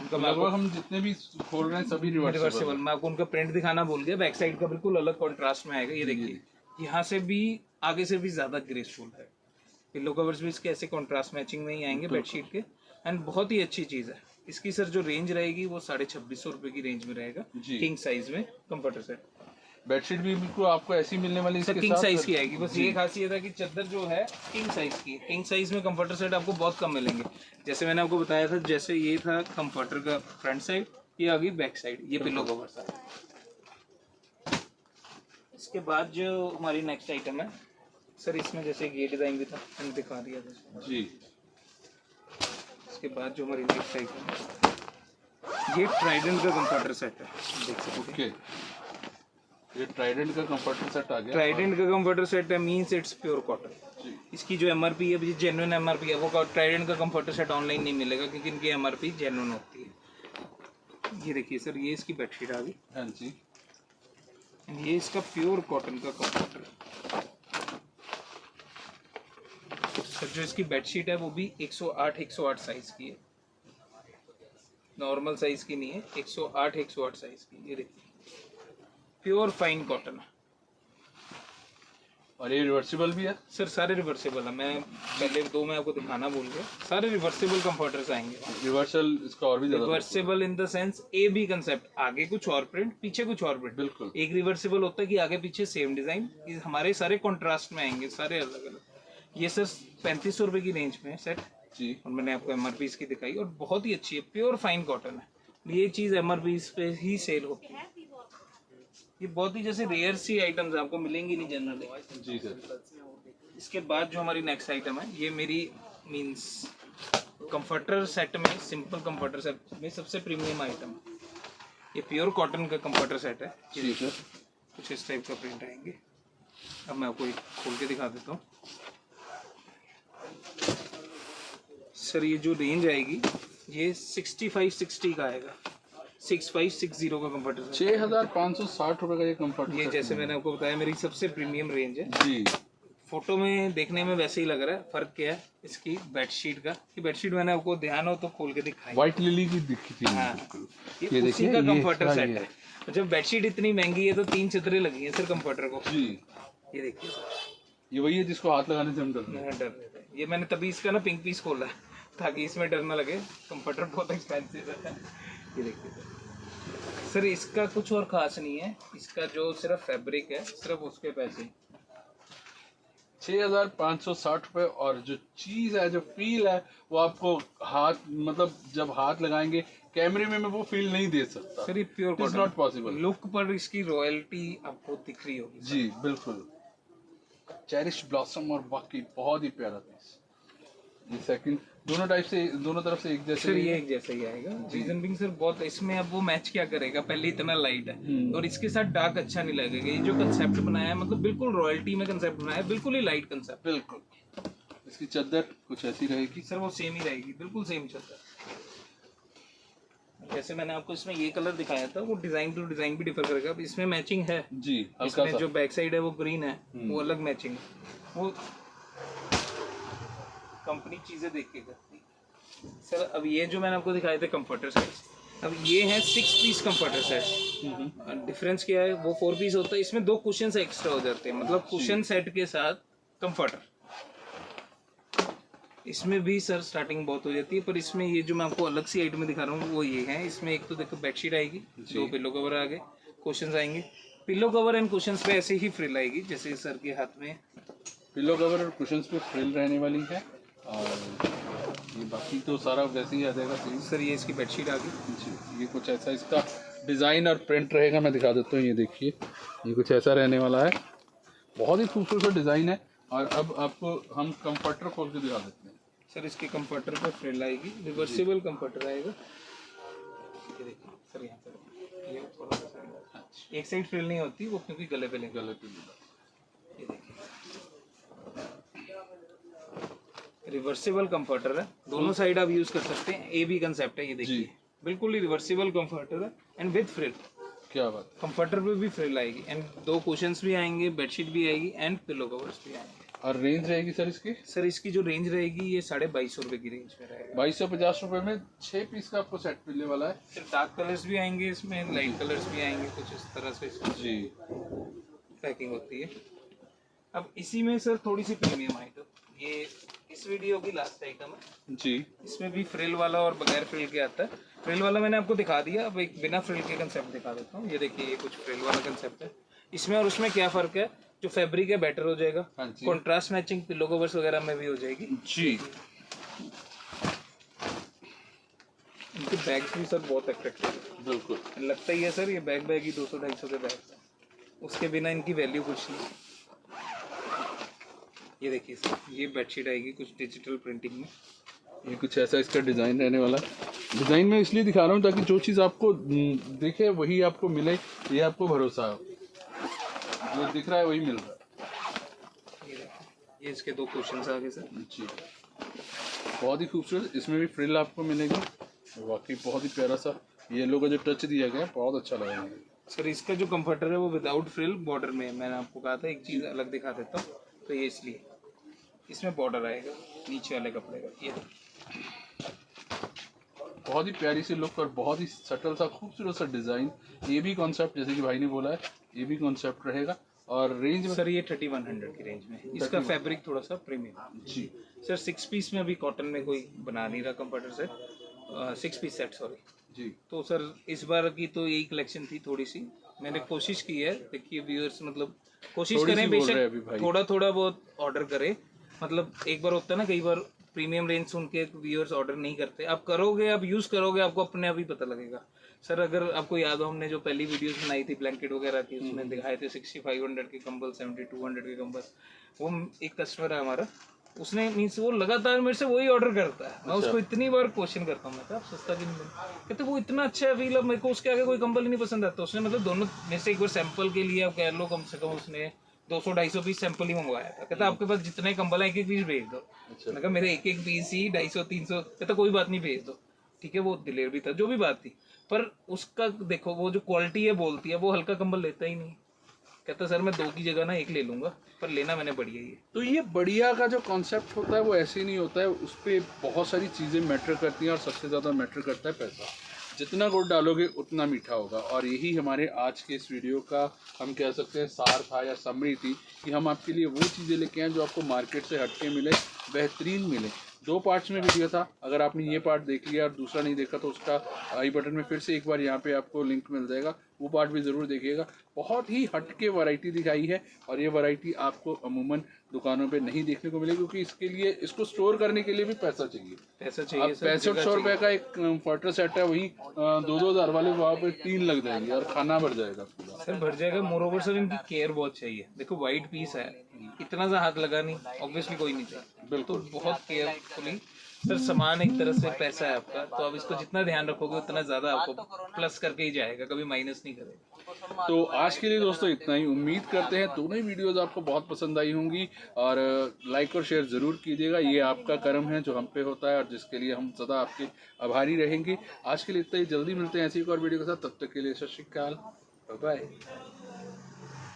उनका मैं लगभग हम जितने भी खोल रहे हैं सभी रिवर्सेबल, मैं आपको उनका प्रिंट दिखाना भूल गया। बैक साइड का बिल्कुल अलग कॉन्ट्रास्ट में आएगा, ये देखिए यहाँ से भी आगे से भी ज्यादा ग्रेसफुल है। पिल्लो कवर्स भी इसके ऐसे कॉन्ट्रास्ट मैचिंग में ही आएंगे बेडशीट के। एंड बहुत ही अच्छी चीज है इसकी सर, जो रेंज रहेगी वो 2650 रुपए की रेंज में रहेगा, किंग साइज में कंफर्टर सेट। बेडशीट भी बिल्कुल आपको ऐसी मिलने वाली सर किंग साइज की आएगी, बस ये खासियत है कि चादर जो है किंग साइज की। किंग साइज में कंफर्टर सेट आपको बहुत कम मिलेंगे। जैसे मैंने आपको बताया था, जैसे ये था कंफर्टर का फ्रंट साइड, ये आ गई बैक साइड, ये पिल्लो कवर था। इसके बाद जो हमारी नेक्स्ट आइटम है सर, इसमें जैसे ये डिजाइन भी था मैंने दिखा दिया था जी। इसके बाद जो हमारी नेक्स्ट आइटम है, ये ट्राइडेंट का कंफर्टर सेट है, देख सकते हैं। ये ट्राइडेंट का कंफर्टर सेट आ गया। ट्राइडेंट का कंफर्टर सेट है, मींस इट्स प्योर कॉटन। इसकी जो एमआरपी है, जेन्युइन एमआरपी है, वो ट्राइडेंट का कंफर्टर सेट ऑनलाइन नहीं मिलेगा क्योंकि इनकी एमआरपी जेन्युइन होती है। ये देखिए सर, ये इसकी बेडशीट आ गई। हाँ जी। ये इसका प्योर कॉटन का कंफर्टर सर। जो इसकी बेडशीट है वो भी 108 साइज की है, नॉर्मल साइज की नहीं है, 108 साइज की। ये देखिए प्योर फाइन कॉटन है। और ये रिवर्सिबल भी है सर, सारे रिवर्सेबल है। मैं पहले दो में आपको दिखाना भूल गया, सारे रिवर्सेबल कंफर्टर्स आएंगे। रिवर्सल इसका और भी ज्यादा reversible in the sense A B concept, आगे कुछ और प्रिंट पीछे कुछ और प्रिंट। बिल्कुल। एक रिवर्सेबल होता है कि आगे पीछे सेम डिजाइन, हमारे सारे कॉन्ट्रास्ट में आएंगे, सारे अलग अलग। ये सर 3500 रुपए की रेंज में सेट जी, और मैंने आपको एमआरपी इसकी दिखाई, और बहुत ही अच्छी है, प्योर फाइन कॉटन है। ये चीज एमआरपी पे ही सेल होती है। ये बहुत ही जैसे रेयर सी आइटम्स आपको मिलेंगी नहीं जनरली। जी सर। इसके बाद जो हमारी नेक्स्ट आइटम है, ये मेरी मींस कंफर्टर सेट में, सिंपल कंफर्टर सेट में सबसे प्रीमियम आइटम है। ये प्योर कॉटन का कंफर्टर सेट है। जी सर। कुछ इस टाइप का प्रिंट आएंगे। अब मैं आपको एक खोल के दिखा देता हूँ सर। ये जो रेंज आएगी ये 6560 का आएगा, 6560 का कंफर्टर। 6560 रुपए का ये कंफर्टर। ये जैसे मैंने आपको बताया मेरी सबसे प्रीमियम रेंज है जी। फोटो में देखने में वैसे ही लग रहा है। फर्क क्या है इसकी बेडशीट का, कि बेडशीट मैंने आपको ध्यान हो तो खोल के दिखाई, व्हाइट लिली की दिखी थी। हाँ, ये उसी का ये कंफर्टर सेट है। जब बेडशीट इतनी महंगी है तो 3 छतरे लगी हैं सर कंफर्टर को। जी। ये देखिए, ये वही है जिसको हाथ लगाने से हम डरते हैं। डर रहे थे। ये मैंने तभी इसका ना पिंक पीस खोला है ताकि इसमें डर ना लगे। कंफर्टर बहुत एक्सपेंसिव है। ये देखिए सर, इसका कुछ और खास नहीं है, इसका जो सिर्फ फैब्रिक है, सिर्फ उसके पैसे 6560 रुपए। और जो चीज है, जो फील है, वो आपको हाथ, मतलब जब हाथ लगाएंगे कैमरे में मैं वो फील नहीं दे सकता सर। ये pure it's not possible. Look पर इसकी रॉयल्टी आपको दिख रही होगी जी बिल्कुल। चेरिश ब्लॉसम और बाकी बहुत ही प्यारा पीस। ये सेकंड दोनों टाइप से, दोनों तरफ से एक जैसे। सर ये एक जैसा ही आएगा। रीजन बिंग सर बहुत इसमें अब वो मैच क्या करेगा, पहले इतना लाइट है और इसके साथ डार्क अच्छा नहीं लगेगा। ये जो कंसेप्ट बनाया है, मतलब बिल्कुल रॉयल्टी में कंसेप्ट बनाया है, बिल्कुल ही लाइट कंसेप्ट। बिल्कुल। इसकी चादर कुछ ऐसी रहेगी सर, वो सेम ही रहेगी, बिल्कुल सेम चादर। जैसे मैंने आपको इसमें ये कलर दिखाया था, वो डिजाइन टू डिजाइन भी डिफर करेगा। अब इसमें मैचिंग है जी, हल्का इसमें सा। जो बैक साइड है वो ग्रीन है, वो अलग मैचिंग, वो कंपनी चीजें देख के करती है। सर अब ये जो मैंने आपको दिखाए थे कंफर्टर सेट, अब ये है 6 पीस कंफर्टर सेट। डिफरेंस क्या है, वो 4 पीस होता है, इसमें 2 कुशन एक्स्ट्रा हो जाते हैं, मतलब कुशन सेट के साथ कंफर्टर। इसमें भी सर स्टार्टिंग बहुत हो जाती है, पर इसमें ये जो मैं आपको अलग सी आइटम दिखा रहा हूँ वो ये है। इसमें एक तो देखो बेडशीट आएगी, 2 पिलो कवर आ गए, कुशन्स आएंगे, पिलो कवर एंड कुशंस पे ऐसे ही फ्रिल आएगी जैसे सर के हाथ में। पिलो कवर और कुशंस पे फ्रिल रहने वाली है, और ये बाकी तो सारा वैसे ही आ जाएगा सेम। सर ये इसकी बेडशीट आ गई जी, ये कुछ ऐसा इसका डिज़ाइन और प्रिंट रहेगा, मैं दिखा देता हूँ। ये देखिए, ये कुछ ऐसा रहने वाला है, बहुत ही खूबसूरत डिज़ाइन है। और अब आपको हम कंफर्टर खोल के दिखा देते हैं। सर। इसके कंफर्टर पे फ्रिल आएगी, रिवर्सिबल कंफर्टर आएगा। ये देखिए सर, यहाँ पे ये थोड़ा सा side, एक साइड फ्रिल नहीं होती वो, क्योंकि गले पे लेगा। गले पे मिला। ये देखिए रिवर्सिबल कंफर्टर है, दोनों साइड आप यूज कर सकते हैं। ए बी कंसेप्ट है ये देखिए, बिल्कुल ही रिवर्सिबल कंफर्टर है एंड विद फ्रिल। क्या बात है। कंफर्टर पे भी फ्रिल आएगी एंड 2 कुशंस भी आएंगे, बेडशीट भी आएगी एंड पिलो कवर्स भी आएंगे। और रेंज रहेगी सर इसकी? सर इसकी जो रेंज रहेगी ये 2250 रुपए की रेंज में रहेगा। 2250 रुपये में 6 पीस का आपको सेट मिलने वाला है। सर डार्क कलर्स भी आएंगे इसमें, लाइट कलर्स भी आएंगे, कुछ इस तरह से जी, पैकिंग होती है। अब इसी में सर थोड़ी सी प्रीमियम आइटम, ये इस वीडियो की लास्ट आइटम है जी। इसमें भी फ्रिल वाला और बगैर फ्रिल के आता है। फ्रिल वाला मैंने आपको दिखा दिया, अब एक बिना फ्रिल के कंसेप्ट दिखा देता हूँ। ये देखिए, ये कुछ फ्रिल वाला कंसेप्ट है। इसमें और उसमें क्या फ़र्क है, जो फैब्रिक है बेटर हो जाएगा, हाँ जी। कॉन्ट्रास्ट मैचिंग पिलो कवर्स वगैरह में भी हो जाएगी जी। इनके बैग्स भी सर बहुत अट्रैक्टिव है, बिल्कुल लगता ही है सर ये बैग ही 200-250 के बैग है, उसके बिना इनकी वैल्यू कुछ नहीं। ये देखिए सर, ये बेडशीट आएगी कुछ डिजिटल प्रिंटिंग में। ये कुछ ऐसा इसका डिज़ाइन रहने वाला है। डिज़ाइन में इसलिए दिखा रहा हूँ ताकि जो चीज़ आपको दिखे वही आपको मिले, ये आपको भरोसा हो। जो दिख रहा है वही मिल रहा है। ये देखिए, ये इसके 2 क्वेश्चंस आ गए सर। जी, बहुत ही खूबसूरत। इसमें भी फ्रिल आपको मिलेगी, वाकई बहुत ही प्यारा सा येलो का जो टच दिया गया है, बहुत अच्छा लगा मुझे। सर इसका जो कंफर्टर है वो विदाउट फ्रिल बॉर्डर में है। मैंने आपको कहा था एक चीज़ अलग दिखा देता हूँ, तो ये इसलिए इसमें बॉर्डर आएगा नीचे वाले कपड़े का। ये बहुत ही प्यारी सी लुक और बहुत ही सटल सा खूबसूरत सा डिज़ाइन। ये भी कॉन्सेप्ट जैसे कि भाई ने बोला है, ये भी कॉन्सेप्ट रहेगा। और रेंज में सर ये 3100 की रेंज में है। इसका फैब्रिक थोड़ा सा प्रीमियम जी। सर 6 पीस में अभी कॉटन में कोई बना नहीं रहा comforter set, 6 piece set sorry. जी, तो सर इस बार की तो यही कलेक्शन थी, थोड़ी सी मैंने कोशिश की है। देखिए व्यूअर्स मतलब कोशिश थोड़ी करें, सी बोल रहे हैं अभी बेशक भाई। थोड़ा थोड़ा बहुत ऑर्डर करें। मतलब एक बार होता है ना, कई बार प्रीमियम रेंज सुन के व्यूअर्स ऑर्डर नहीं करते। आप करोगे, आप यूज़ करोगे, आपको अपने आप ही पता लगेगा। सर अगर आपको याद हो, हमने जो पहली वीडियोस बनाई थी ब्लैंकेट वगैरह की, उसमें दिखाए थे 6500 के कंबल, 7200 के कंबल। वो एक कस्टमर है हमारा, उसने मीन्स वो लगातार मेरे से वही ऑर्डर करता है। मैं उसको इतनी बार क्वेश्चन करता हूँ, मैं कहा आप सस्ता क्यों नहीं देते? कहते वो इतना अच्छा है फील, अब मेरे को उसके आगे कोई कंबल ही नहीं पसंद आता। उसने मतलब दोनों में से एक बार सैंपल के लिए आप कह लो, कम से कम उसने 200-250 पीस सैंपल ही मंगवाया था। कहता आपके पास जितने कंबल है एक एक पीस भेज दो। मैं कहा मेरे एक एक पीस ही 250-300। कहता कोई बात नहीं, भेज दो। ठीक है, वो दिलेर भी था, जो भी बात थी, पर उसका देखो वो जो क्वालिटी है बोलती है, वो हल्का कंबल लेता ही नहीं। कहता सर मैं 2 की जगह ना 1 ले लूंगा, पर लेना मैंने बढ़िया ही है। तो ये बढ़िया का जो कॉन्सेप्ट होता है वो ऐसे ही नहीं होता है, उस पर बहुत सारी चीज़ें मैटर करती हैं और सबसे ज़्यादा मैटर करता है पैसा। जितना गुड़ डालोगे उतना मीठा होगा, और यही हमारे आज के इस वीडियो का हम कह सकते हैं सार था या समरी थी कि हम आपके लिए वो चीज़ें लेके आए जो आपको मार्केट से हटके मिले, बेहतरीन मिले। 2 पार्ट्स में वीडियो था, अगर आपने ये पार्ट देख लिया और दूसरा नहीं देखा तो उसका आई बटन में फिर से एक बार यहाँ पे आपको लिंक मिल जाएगा, वो पार्ट भी ज़रूर देखिएगा। बहुत ही हटके वैरायटी दिखाई है, और ये वैरायटी आपको अमूमन दुकानों पे नहीं देखने को मिलेगी, क्योंकि इसके लिए इसको स्टोर करने के लिए भी पैसा चाहिए। पैसा अब चाहिए सर, 6500 रुपये का एक कंफर्टर सेट है, वही 2-2 हज़ार वाले वहाँ पे 3 लग जाएंगे और खाना बढ़ जाएगा पूरा। सर भर जाएगा। मोर ओवर सर इनकी केयर बहुत चाहिए। देखो वाइट पीस है, इतना सा हाथ लगा नहीं, ऑब्वियसली कोई नहीं चाहिए, बिल्कुल। तो बहुत केयरफुली सर सामान एक तरह से पैसा है आपका, तो आप इसको जितना ध्यान रखोगे उतना ज़्यादा आपको प्लस करके ही जाएगा, कभी माइनस नहीं करेगा। तो आज के लिए दोस्तों इतना ही। उम्मीद करते हैं दोनों ही वीडियोस आपको बहुत पसंद आई होंगी, और लाइक और शेयर ज़रूर कीजिएगा। ये आपका कर्म है जो हम पे होता है, और जिसके लिए हम सदा आपके आभारी रहेंगे। आज के लिए इतना ही, जल्दी मिलते हैं ऐसी एक और वीडियो के साथ। तब तक के लिए सत श्री अकाल, बाय बाय।